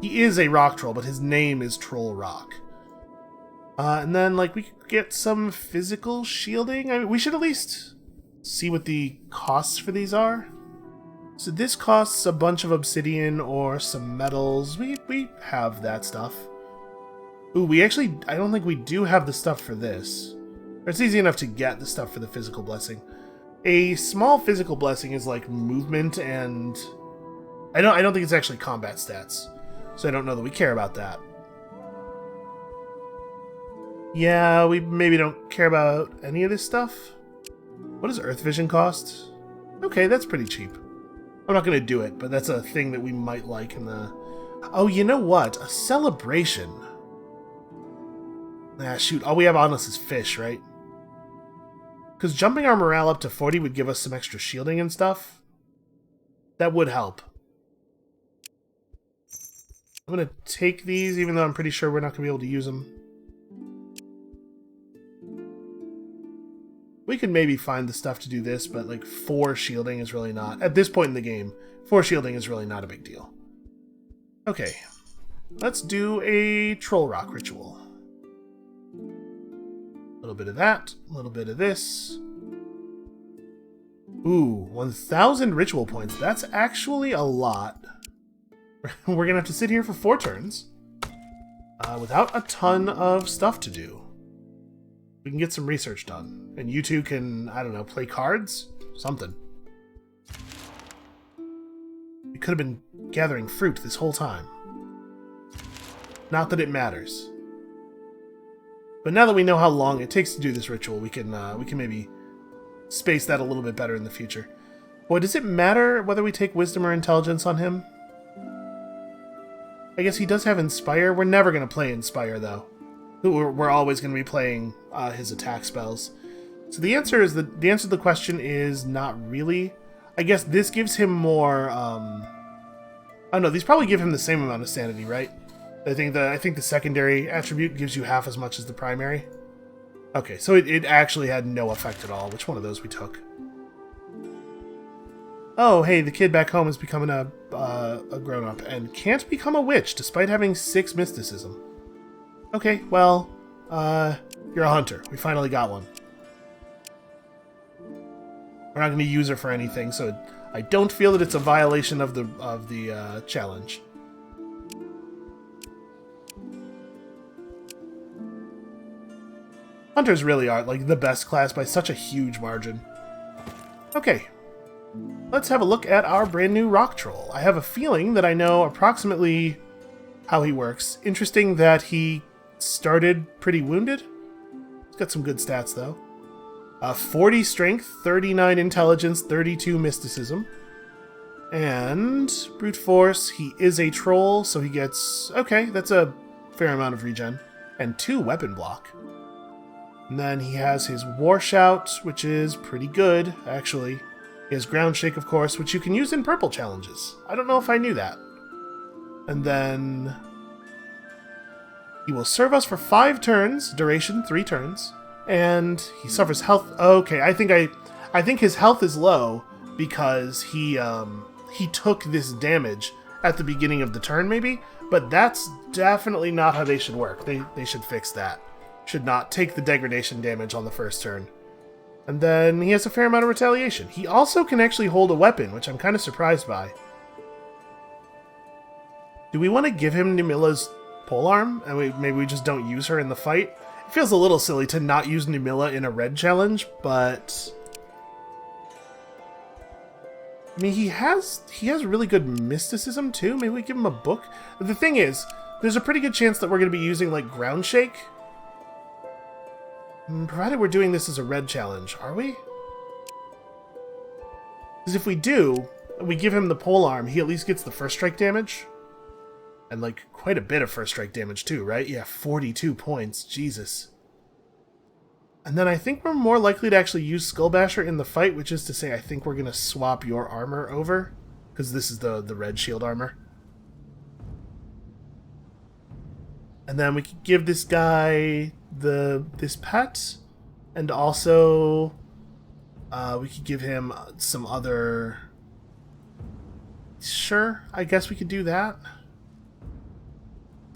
He is a rock troll, but his name is Troll Rock. And then, like, we could get some physical shielding. I mean, we should at least see what the costs for these are. So this costs a bunch of obsidian or some metals. We have that stuff. Ooh, we actually... I don't think we do have the stuff for this. Or it's easy enough to get the stuff for the physical blessing. A small physical blessing is like movement and... I don't think it's actually combat stats. So I don't know that we care about that. Yeah, we maybe don't care about any of this stuff. What does Earth Vision cost? Okay, that's pretty cheap. I'm not going to do it, but that's a thing that we might like in the... Oh, you know what? A celebration. Ah, shoot. All we have on us is fish, right? Because jumping our morale up to 40 would give us some extra shielding and stuff. That would help. I'm going to take these, even though I'm pretty sure we're not going to be able to use them. We could maybe find the stuff to do this, but like 4 shielding is really not... At this point in the game, 4 shielding is really not a big deal. Okay. Let's do a Troll Rock ritual. A little bit of that, a little bit of this. Ooh, 1,000 ritual points. That's actually a lot. We're gonna have to sit here for 4 turns without a ton of stuff to do. We can get some research done. And you two can, I don't know, play cards? Something. We could have been gathering fruit this whole time. Not that it matters. But now that we know how long it takes to do this ritual, we can maybe space that a little bit better in the future. Boy, does it matter whether we take wisdom or intelligence on him? I guess he does have Inspire. We're never going to play Inspire, though. We're always going to be playing his attack spells. So the answer is the answer to the question is not really. I guess this gives him more. Oh no, these probably give him the same amount of sanity, right? I think the secondary attribute gives you half as much as the primary. Okay, so it actually had no effect at all. Which one of those we took? Oh, hey, the kid back home is becoming a grown-up and can't become a witch despite having 6 mysticism. Okay, well, you're a hunter. We finally got one. We're not going to use her for anything, so I don't feel that it's a violation of the challenge. Hunters really are, like, the best class by such a huge margin. Okay. Let's have a look at our brand new rock troll. I have a feeling that I know approximately how he works. Interesting that he started pretty wounded. He's got some good stats, though. 40 strength, 39 intelligence, 32 mysticism. And brute force, he is a troll, so he gets... Okay, that's a fair amount of regen. And 2 weapon block. And then he has his war shout, which is pretty good, actually. He has ground shake, of course, which you can use in purple challenges. I don't know if I knew that. And then he will serve us for 5 turns, duration 3 turns, and he suffers health. Okay, I think his health is low because he took this damage at the beginning of the turn, maybe. But that's definitely not how they should work. They should fix that. Should not take the degradation damage on the first turn. And then he has a fair amount of retaliation. He also can actually hold a weapon, which I'm kind of surprised by. Do we want to give him Numilla's polearm? And maybe we just don't use her in the fight? It feels a little silly to not use Numilla in a red challenge, but... I mean, he has really good mysticism, too. Maybe we give him a book? The thing is, there's a pretty good chance that we're going to be using, like, ground shake. Provided we're doing this as a red challenge, are we? Because if we do, we give him the polearm, he at least gets the first strike damage. And, like, quite a bit of first strike damage, too, right? Yeah, 42 points. Jesus. And then I think we're more likely to actually use Skullbasher in the fight, which is to say I think we're going to swap your armor over. Because this is the red shield armor. And then we could give this guy this pet. And also we could give him some other... Sure, I guess we could do that.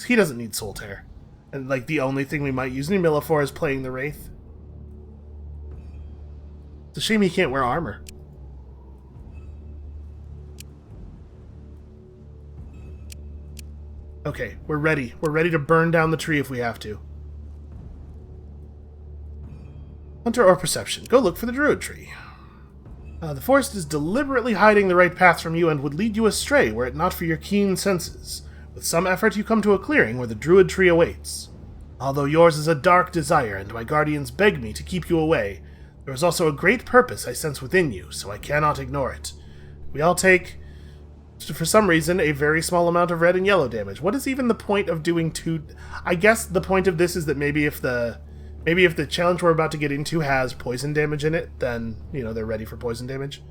He doesn't need Soul Tear. And, like, the only thing we might use Numilla for is playing the Wraith. It's a shame he can't wear armor. Okay, we're ready. We're ready to burn down the tree if we have to. Hunter or Perception. Go look for the Druid tree. The forest is deliberately hiding the right path from you and would lead you astray were it not for your keen senses. With some effort you come to a clearing where the Druid tree awaits. Although yours is a dark desire and my guardians beg me to keep you away, there is also a great purpose I sense within you, so I cannot ignore it. We all take, for some reason, a very small amount of red and yellow damage. What is even the point of doing 2... I guess the point of this is that maybe if the challenge we're about to get into has poison damage in it, then, you know, they're ready for poison damage.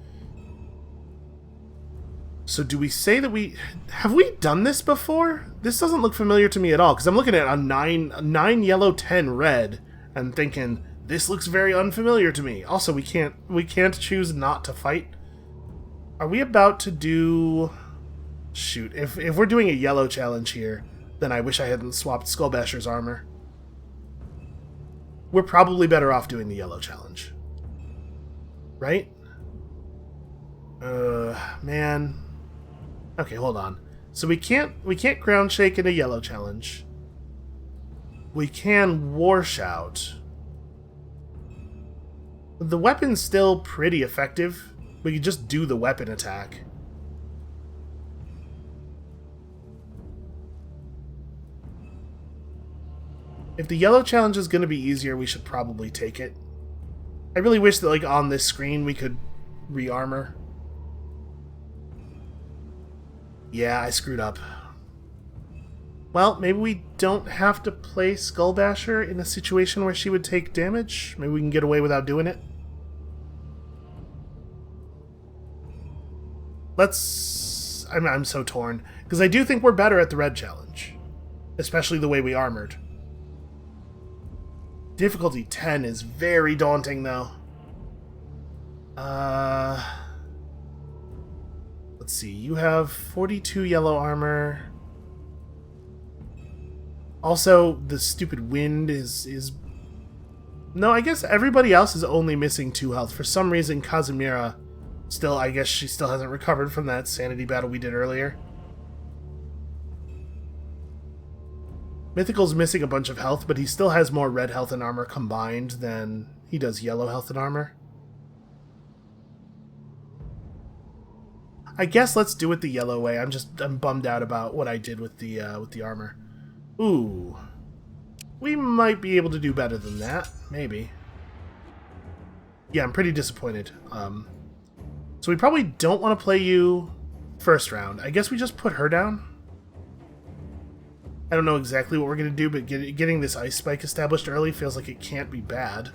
So do we say that we... Have we done this before? This doesn't look familiar to me at all, because I'm looking at a 9 yellow, 10 red, and thinking, this looks very unfamiliar to me. Also, we can't choose not to fight. Are we about to do... Shoot, if we're doing a yellow challenge here, then I wish I hadn't swapped Skullbasher's armor. We're probably better off doing the yellow challenge. Right? Man. Okay, hold on. So we can't ground shake in a yellow challenge. We can war shout. The weapon's still pretty effective. We could just do the weapon attack. If the yellow challenge is going to be easier, we should probably take it. I really wish that, like, on this screen we could re-armor. Yeah, I screwed up. Well, maybe we don't have to play Skullbasher in a situation where she would take damage. Maybe we can get away without doing it. Let's... I'm so torn. Because I do think we're better at the red challenge. Especially the way we armored. Difficulty 10 is very daunting, though. Let's see. You have 42 yellow armor. Also, the stupid wind is... No, I guess everybody else is only missing 2 health. For some reason, Kazumira still... I guess she still hasn't recovered from that sanity battle we did earlier. Mythical's missing a bunch of health, but he still has more red health and armor combined than he does yellow health and armor. I guess let's do it the yellow way. I'm bummed out about what I did with the armor. Ooh. We might be able to do better than that. Maybe. Yeah, I'm pretty disappointed. So we probably don't want to play you first round. I guess we just put her down. I don't know exactly what we're going to do, but getting this ice spike established early feels like it can't be bad.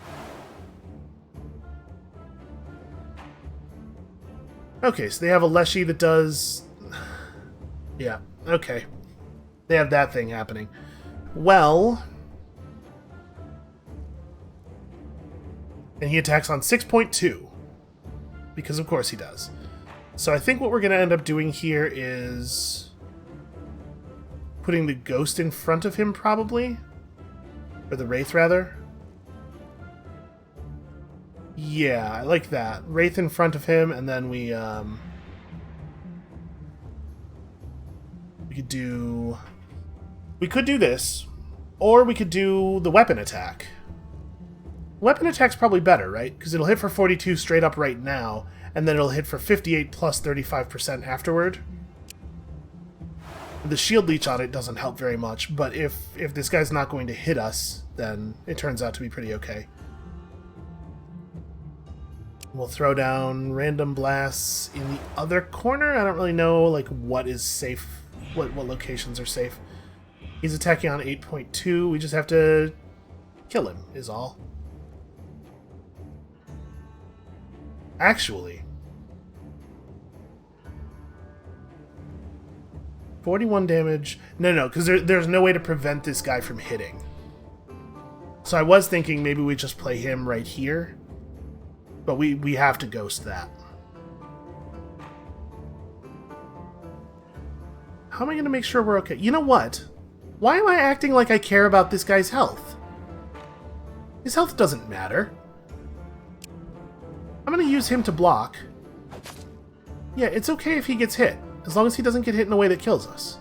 Okay, so they have a Leshy that does... Yeah, okay. They have that thing happening. Well... And he attacks on 6.2. Because of course he does. So I think what we're going to end up doing here is... putting the Ghost in front of him, probably? Or the Wraith, rather? Yeah, I like that. Wraith in front of him, and then we could do... We could do this, or we could do the weapon attack. Weapon attack's probably better, right? Because it'll hit for 42 straight up right now, and then it'll hit for 58 plus 35% afterward. The shield leech on it doesn't help very much, but if this guy's not going to hit us, then it turns out to be pretty okay. We'll throw down random blasts in the other corner. I don't really know like what is safe, what locations are safe. He's attacking on 8.2. We just have to kill him, is all. Actually, 41 damage. No, because there's no way to prevent this guy from hitting. So I was thinking maybe we just play him right here. But we have to ghost that. How am I going to make sure we're okay? You know what? Why am I acting like I care about this guy's health? His health doesn't matter. I'm going to use him to block. Yeah, it's okay if he gets hit. As long as he doesn't get hit in a way that kills us.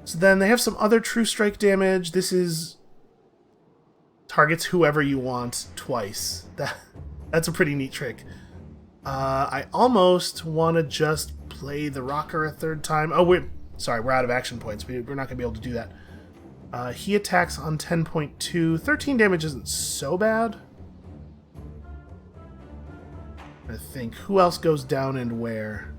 So then they have some other true strike damage. This is... targets whoever you want twice. That's a pretty neat trick. I almost want to just play the rocker a third time. Oh, we're out of action points. We're not going to be able to do that. He attacks on 10.2. 13 damage isn't so bad. I think. Who else goes down and where?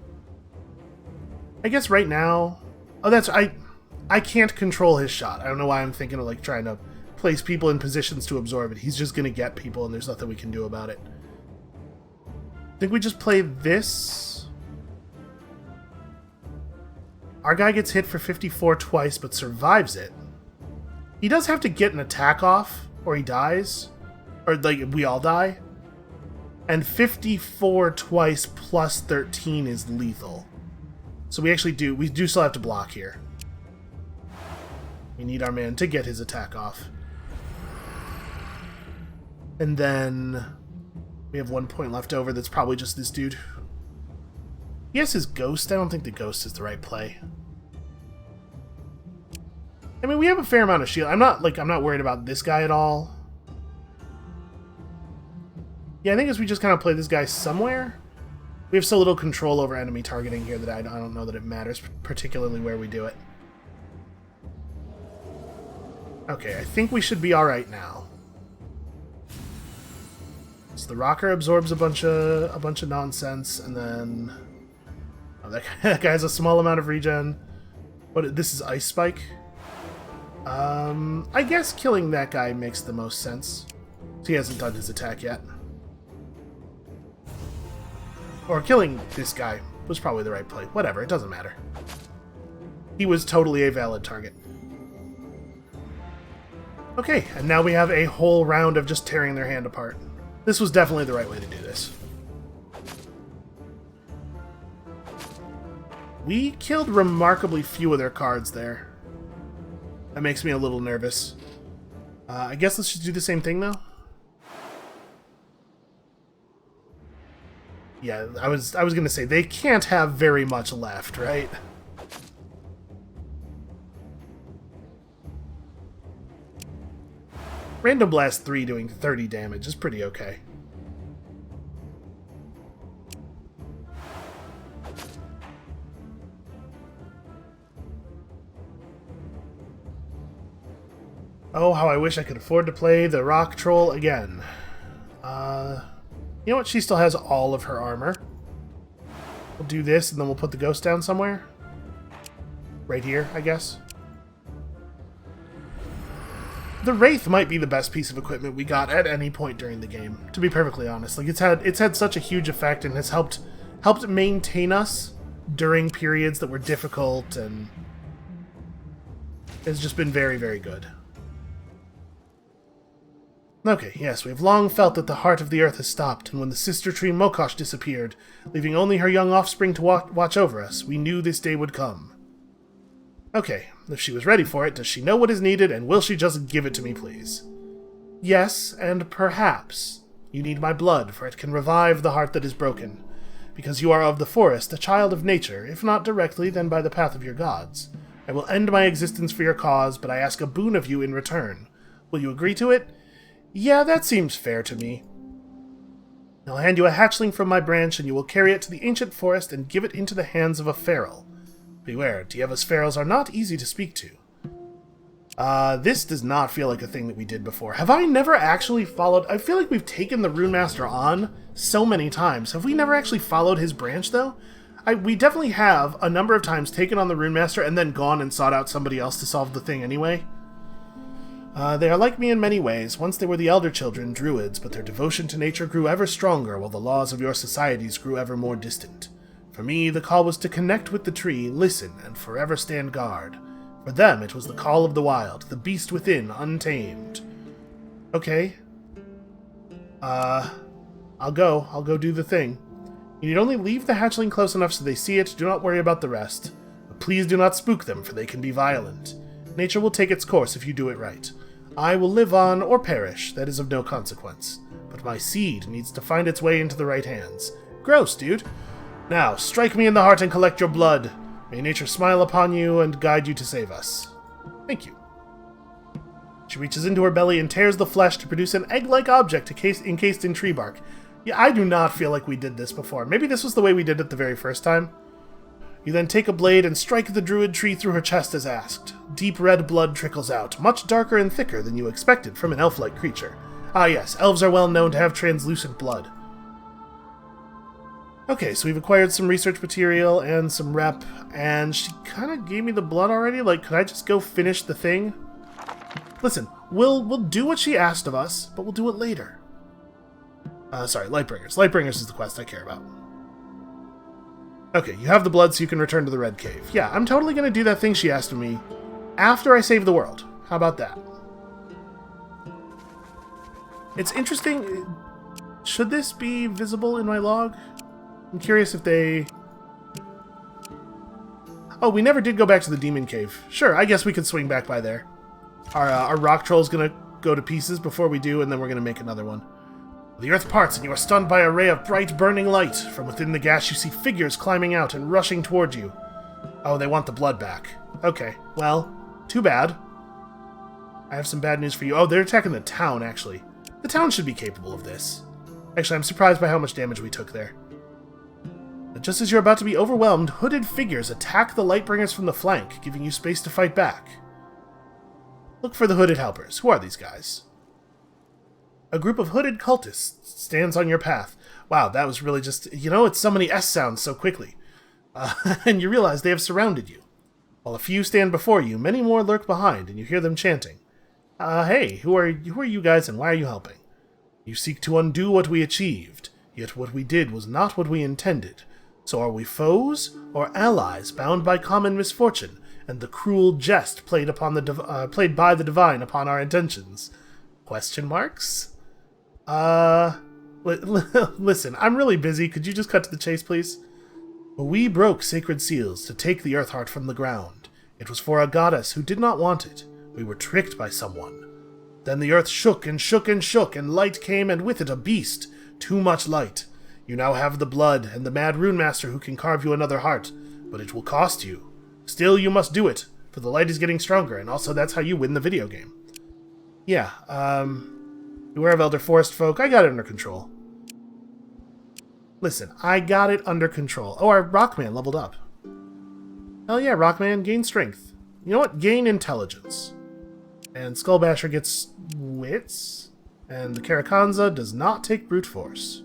I guess right now... Oh, that's... I can't control his shot. I don't know why I'm thinking of like trying to place people in positions to absorb it. He's just going to get people and there's nothing we can do about it. I think we just play this. Our guy gets hit for 54 twice but survives it. He does have to get an attack off or he dies. Or like we all die. And 54 twice plus 13 is lethal. So we do still have to block here. We need our man to get his attack off. And then we have 1 point left over that's probably just this dude. He has his ghost. I don't think the ghost is the right play. I mean, we have a fair amount of shield. I'm not worried about this guy at all. Yeah, I think as we just kind of play this guy somewhere. We have so little control over enemy targeting here that I don't know that it matters particularly where we do it. Okay, I think we should be alright now. So the rocker absorbs a bunch of nonsense, and then... Oh, that guy has a small amount of regen. But this is Ice Spike. I guess killing that guy makes the most sense. So he hasn't done his attack yet. Or killing this guy was probably the right play. Whatever, it doesn't matter. He was totally a valid target. Okay, and now we have a whole round of just tearing their hand apart. This was definitely the right way to do this. We killed remarkably few of their cards there. That makes me a little nervous. I guess let's just do the same thing, though. Yeah, I was gonna say, they can't have very much left, right? Random Blast 3 doing 30 damage is pretty okay. Oh, how I wish I could afford to play the Rock Troll again. You know what? She still has all of her armor. We'll do this, and then we'll put the ghost down somewhere. Right here, I guess. The Wraith might be the best piece of equipment we got at any point during the game, to be perfectly honest. Like, it's had such a huge effect and has helped maintain us during periods that were difficult, and it's just been very, very good. Okay, yes, we have long felt that the heart of the earth has stopped, and when the sister tree Mokosh disappeared, leaving only her young offspring to watch over us, we knew this day would come. Okay, if she was ready for it, does she know what is needed, and will she just give it to me, please? Yes, and perhaps you need my blood, for it can revive the heart that is broken. Because you are of the forest, a child of nature, if not directly, then by the path of your gods. I will end my existence for your cause, but I ask a boon of you in return. Will you agree to it? Yeah, that seems fair to me. I'll hand you a hatchling from my branch, and you will carry it to the ancient forest and give it into the hands of a feral. Beware, Dieva's ferals are not easy to speak to. This does not feel like a thing that we did before. Have I never actually followed... I feel like we've taken the Rune Master on so many times. Have we never actually followed his branch, though? We definitely have a number of times taken on the Rune Master and then gone and sought out somebody else to solve the thing anyway. They are like me in many ways. Once they were the elder children, druids, but their devotion to nature grew ever stronger, while the laws of your societies grew ever more distant. For me, the call was to connect with the tree, listen, and forever stand guard. For them, it was the call of the wild, the beast within, untamed. Okay. I'll go do the thing. You need only leave the hatchling close enough so they see it. Do not worry about the rest. But please do not spook them, for they can be violent. Nature will take its course if you do it right. I will live on or perish, that is of no consequence. But my seed needs to find its way into the right hands. Gross, dude. Now, strike me in the heart and collect your blood. May nature smile upon you and guide you to save us. Thank you. She reaches into her belly and tears the flesh to produce an egg-like object encased in tree bark. Yeah, I do not feel like we did this before. Maybe this was the way we did it the very first time. You then take a blade and strike the druid tree through her chest as asked. Deep red blood trickles out, much darker and thicker than you expected from an elf-like creature. Ah yes, elves are well known to have translucent blood. Okay, so we've acquired some research material and some rep, and she kind of gave me the blood already? Like, could I just go finish the thing? Listen, we'll do what she asked of us, but we'll do it later. Sorry, Lightbringers. Lightbringers is the quest I care about. Okay, you have the blood so you can return to the Red Cave. Yeah, I'm totally going to do that thing she asked of me after I save the world. How about that? It's interesting. Should this be visible in my log? I'm curious if they... Oh, we never did go back to the Demon Cave. Sure, I guess we could swing back by there. Our rock troll's going to go to pieces before we do, and then we're going to make another one. The earth parts, and you are stunned by a ray of bright, burning light. From within the gas, you see figures climbing out and rushing toward you. Oh, they want the blood back. Okay, well, too bad. I have some bad news for you. Oh, they're attacking the town, actually. The town should be capable of this. Actually, I'm surprised by how much damage we took there. But just as you're about to be overwhelmed, hooded figures attack the Lightbringers from the flank, giving you space to fight back. Look for the hooded helpers. Who are these guys? A group of hooded cultists stands on your path. Wow, that was really just... You know, it's so many S sounds so quickly. And you realize they have surrounded you. While a few stand before you, many more lurk behind, and you hear them chanting. Hey, who are you guys, and why are you helping? You seek to undo what we achieved, yet what we did was not what we intended. So are we foes, or allies bound by common misfortune, and the cruel jest played by the divine upon our intentions? Question marks? Listen, I'm really busy. Could you just cut to the chase, please? We broke sacred seals to take the earth heart from the ground. It was for a goddess who did not want it. We were tricked by someone. Then the earth shook and shook and shook, and light came, and with it a beast. Too much light. You now have the blood, and the mad Rune Master who can carve you another heart. But it will cost you. Still, you must do it, for the light is getting stronger, and also that's how you win the video game. Yeah, beware of Elder Forest folk. I got it under control. Listen, I got it under control. Oh, our Rockman leveled up. Hell yeah, Rockman, gain strength. You know what? Gain intelligence. And Skullbasher gets wits. And the Karakanza does not take brute force.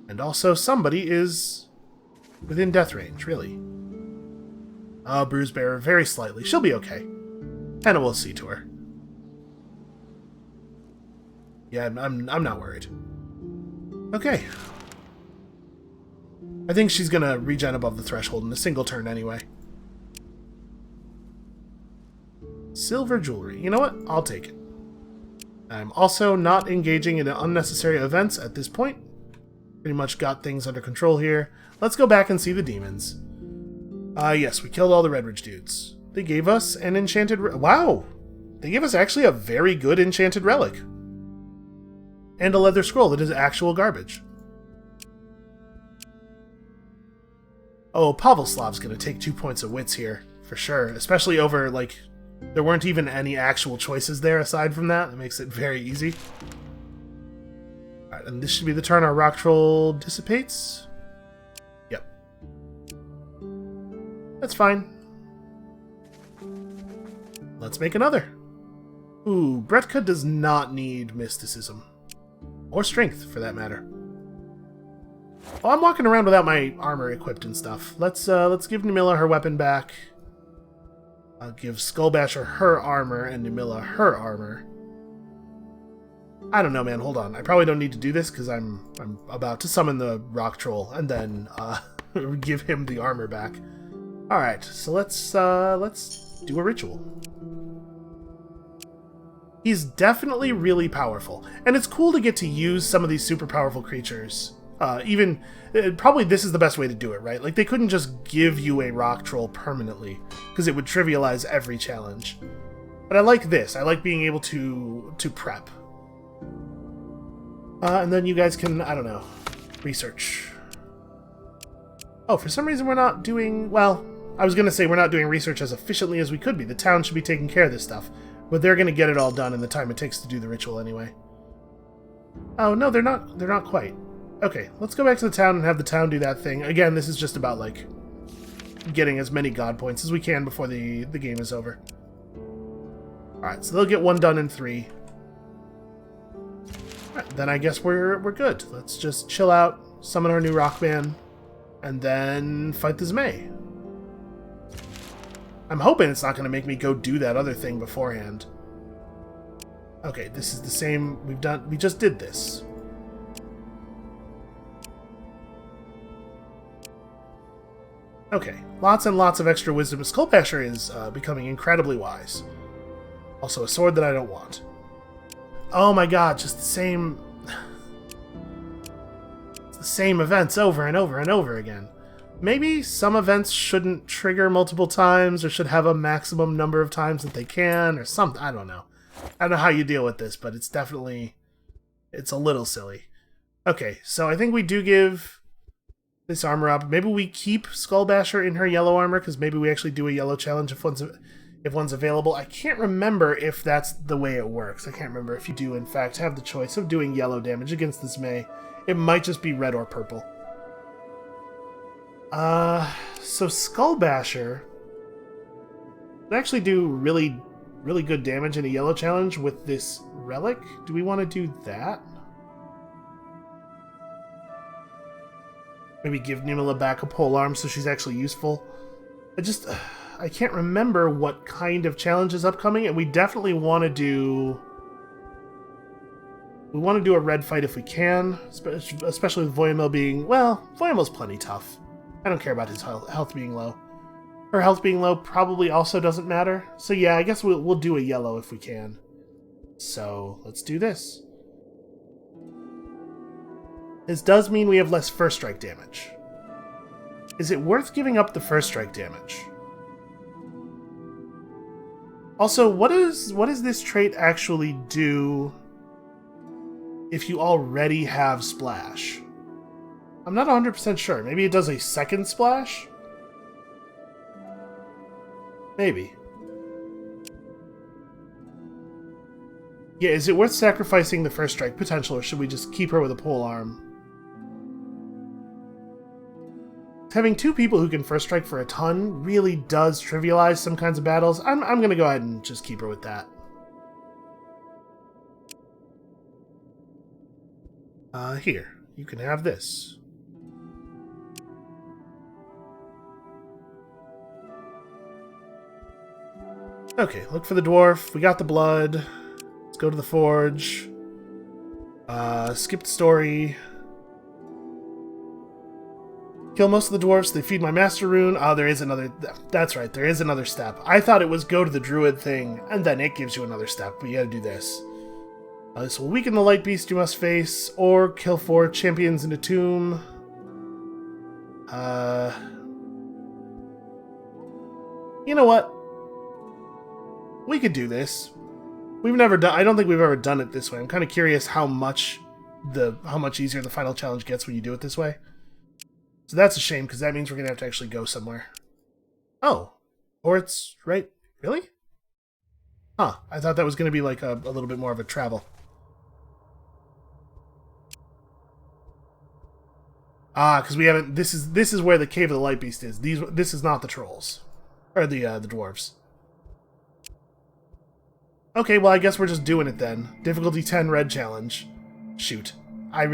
And also, somebody is within death range, really. Bruise Bearer, very slightly. She'll be okay. And we'll see to her. Yeah, I'm not worried. Okay. I think she's gonna regen above the threshold in a single turn anyway. Silver jewelry. You know what? I'll take it. I'm also not engaging in unnecessary events at this point. Pretty much got things under control here. Let's go back and see the demons. Yes, we killed all the Redridge dudes. They gave us an enchanted... Wow! They gave us actually a very good enchanted relic. And a leather scroll that is actual garbage. Oh, Pavloslav's gonna take 2 points of wits here, for sure. Especially over, like... There weren't even any actual choices there aside from that. It makes it very easy. Alright, and this should be the turn our rock troll dissipates. Yep. That's fine. Let's make another. Ooh, Bretka does not need mysticism. Or strength, for that matter. Oh, I'm walking around without my armor equipped and stuff. Let's give Namilla her weapon back. I'll give Skullbasher her armor and Namilla her armor. I don't know, man. Hold on. I probably don't need to do this because I'm about to summon the rock troll and then give him the armor back. All right, so let's do a ritual. He's definitely really powerful, and it's cool to get to use some of these super powerful creatures. Probably this is the best way to do it, right? Like, they couldn't just give you a rock troll permanently, because it would trivialize every challenge. But I like this. I like being able to prep. And then you guys can, I don't know, research. Oh, for some reason we're not doing... Well, I was going to say we're not doing research as efficiently as we could be. The town should be taking care of this stuff. But they're going to get it all done in the time it takes to do the ritual anyway. Oh, no, they're not quite. Okay, let's go back to the town and have the town do that thing. Again, this is just about, like, getting as many god points as we can before the game is over. Alright, so they'll get one done in 3. Alright, then I guess we're good. Let's just chill out, summon our new Rockman, and then fight the Zmei. I'm hoping it's not going to make me go do that other thing beforehand. Okay, this is the same we just did this. Okay, lots and lots of extra wisdom. Skullbasher is becoming incredibly wise. Also, a sword that I don't want. Oh my god, just the same... It's the same events over and over and over again. Maybe some events shouldn't trigger multiple times, or should have a maximum number of times that they can, or something. I don't know. I don't know how you deal with this, but it's definitely... It's a little silly. Okay, so I think we do give... this armor up. Maybe we keep Skullbasher in her yellow armor, because maybe we actually do a yellow challenge if one's available. I can't remember if that's the way it works. I can't remember if you do, in fact, have the choice of doing yellow damage against this May. It might just be red or purple. So Skullbasher would actually do really, really good damage in a yellow challenge with this relic. Do we want to do that? Maybe give Namilla back a polearm so she's actually useful. I can't remember what kind of challenge is upcoming, and we definitely want to do... We want to do a red fight if we can, especially with Voyamil being... Well, Voyamil's plenty tough. I don't care about his health being low. Her health being low probably also doesn't matter. So yeah, I guess we'll do a yellow if we can. So, let's do this. This does mean we have less first strike damage. Is it worth giving up the first strike damage? Also, what does this trait actually do if you already have Splash? I'm not 100% sure. Maybe it does a second Splash? Maybe. Yeah, is it worth sacrificing the first strike potential, or should we just keep her with a polearm? Having 2 people who can first strike for a ton really does trivialize some kinds of battles. I'm going to go ahead and just keep her with that. Here. you can have this. Okay, look for the dwarf. We got the blood. Let's go to the forge. Skip the story. Kill most of the dwarfs. They feed my master rune. Oh, there is another... That's right, there is another step. I thought it was go to the druid thing, and then it gives you another step, but you gotta do this. This will weaken the light beast you must face, or kill 4 champions in a tomb. You know what? We could do this. We've never done... I don't think we've ever done it this way. I'm kind of curious how much easier the final challenge gets when you do it this way. So that's a shame, because that means we're going to have to actually go somewhere. Oh. Or it's right... Really? Huh. I thought that was going to be like a little bit more of a travel. Ah, because we haven't... This is where the Cave of the Light Beast is. This is not the trolls. Or the dwarves. Okay, well, I guess we're just doing it then. Difficulty 10 red challenge. Shoot. I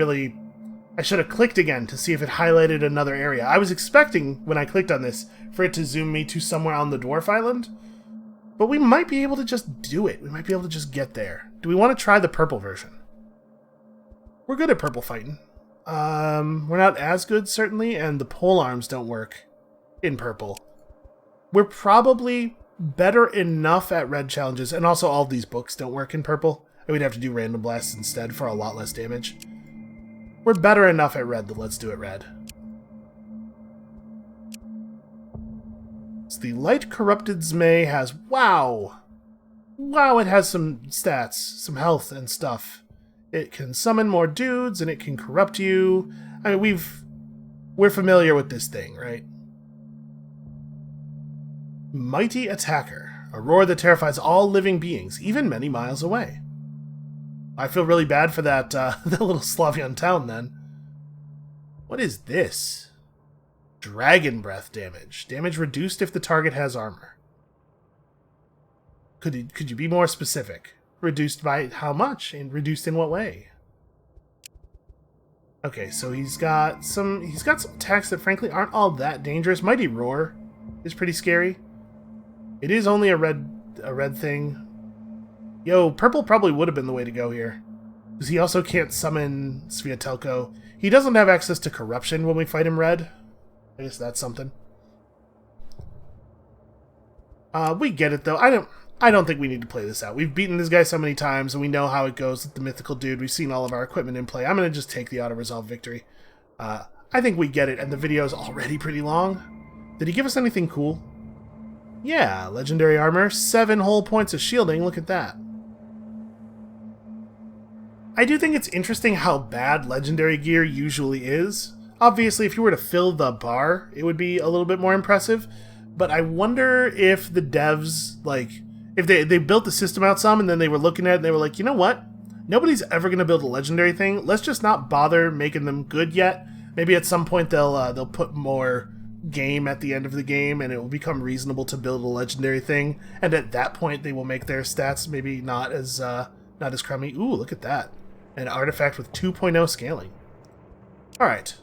should have clicked again to see if it highlighted another area. I was expecting, when I clicked on this, for it to zoom me to somewhere on the dwarf island. But we might be able to just do it. We might be able to just get there. Do we want to try the purple version? We're good at purple fighting. We're not as good, certainly, and the pole arms don't work in purple. We're probably better enough at red challenges, and also all these books don't work in purple. And we'd have to do random blasts instead for a lot less damage. We're better enough at red that let's do it red. So the light corrupted Zmei has... Wow! Wow, it has some stats, some health and stuff. It can summon more dudes, and it can corrupt you. I mean, we're familiar with this thing, right? Mighty Attacker. A roar that terrifies all living beings, even many miles away. I feel really bad for that little Slavian town, then. What is this? Dragon Breath damage. Damage reduced if the target has armor. Could you be more specific? Reduced by how much? And reduced in what way? Okay, so he's got some attacks that frankly aren't all that dangerous. Mighty Roar is pretty scary. It is only a red thing. Yo, purple probably would have been the way to go here. Because he also can't summon Sviatelko. He doesn't have access to corruption when we fight him red. I guess that's something. We get it though. I don't think we need to play this out. We've beaten this guy so many times, and we know how it goes with the mythical dude. We've seen all of our equipment in play. I'm going to just take the auto-resolve victory. I think we get it, and the video is already pretty long. Did he give us anything cool? Yeah, legendary armor, 7 whole points of shielding. Look at that. I do think it's interesting how bad legendary gear usually is. Obviously, if you were to fill the bar, it would be a little bit more impressive. But I wonder if the devs, like... If they built the system out some, and then they were looking at it, and they were like, you know what? Nobody's ever going to build a legendary thing. Let's just not bother making them good yet. Maybe at some point they'll put more game at the end of the game, and it will become reasonable to build a legendary thing. And at that point, they will make their stats maybe not as crummy. Ooh, look at that. An artifact with 2.0 scaling. Alright.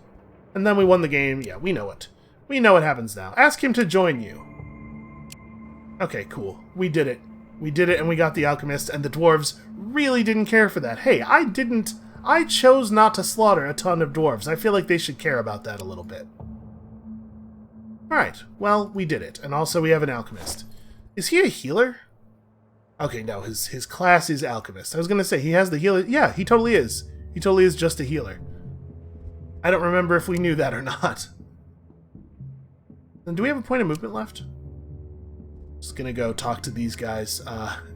And then we won the game. Yeah, we know it. We know what happens now. Ask him to join you. Okay, cool. We did it. We did it, and we got the alchemist, and the dwarves really didn't care for that. Hey, I chose not to slaughter a ton of dwarves. I feel like they should care about that a little bit. Alright, well, we did it. And also we have an alchemist. Is he a healer? Okay, no, his class is alchemist. I was going to say, he has the healer. Yeah, he totally is. He totally is just a healer. I don't remember if we knew that or not. And do we have a point of movement left? Just gonna go talk to these guys.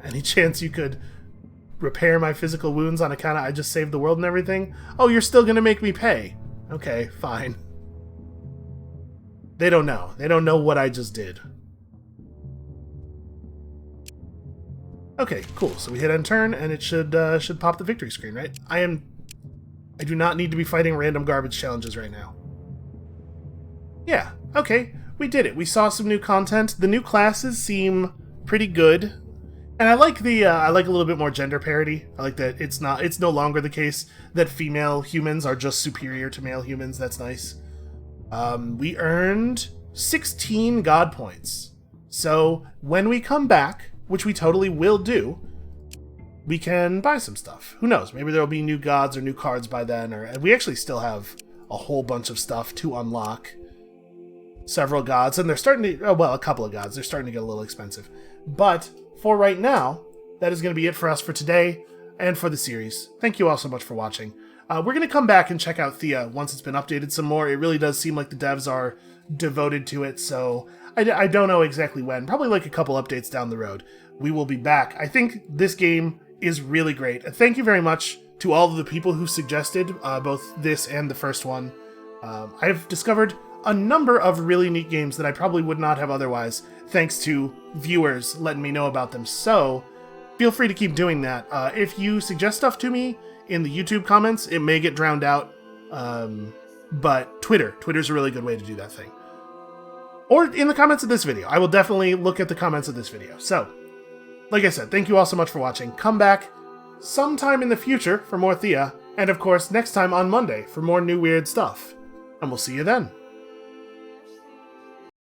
Any chance you could repair my physical wounds on account of I just saved the world and everything? Oh, you're still gonna make me pay. Okay, fine. They don't know. They don't know what I just did. Okay, cool. So we hit end turn, and it should pop the victory screen, right? I do not need to be fighting random garbage challenges right now. Yeah, okay. We did it. We saw some new content. The new classes seem pretty good. And I like I like a little bit more gender parity. I like that it's no longer the case that female humans are just superior to male humans. That's nice. We earned 16 god points. So when we come back, which we totally will do, we can buy some stuff. Who knows? Maybe there'll be new gods or new cards by then, or we actually still have a whole bunch of stuff to unlock. Several gods, and they're starting to, well, a couple of gods. They're starting to get a little expensive. But for right now, that is going to be it for us for today and for the series. Thank you all so much for watching. We're going to come back and check out Thea once it's been updated some more. It really does seem like the devs are devoted to it, so I don't know exactly when. Probably like a couple updates down the road. We will be back. I think this game is really great. Thank you very much to all of the people who suggested both this and the first one. I've discovered a number of really neat games that I probably would not have otherwise, thanks to viewers letting me know about them. So feel free to keep doing that. If you suggest stuff to me in the YouTube comments, it may get drowned out. But Twitter's a really good way to do that thing. Or in the comments of this video. I will definitely look at the comments of this video. So, like I said, thank you all so much for watching. Come back sometime in the future for more Thea, and of course next time on Monday for more new weird stuff. And we'll see you then.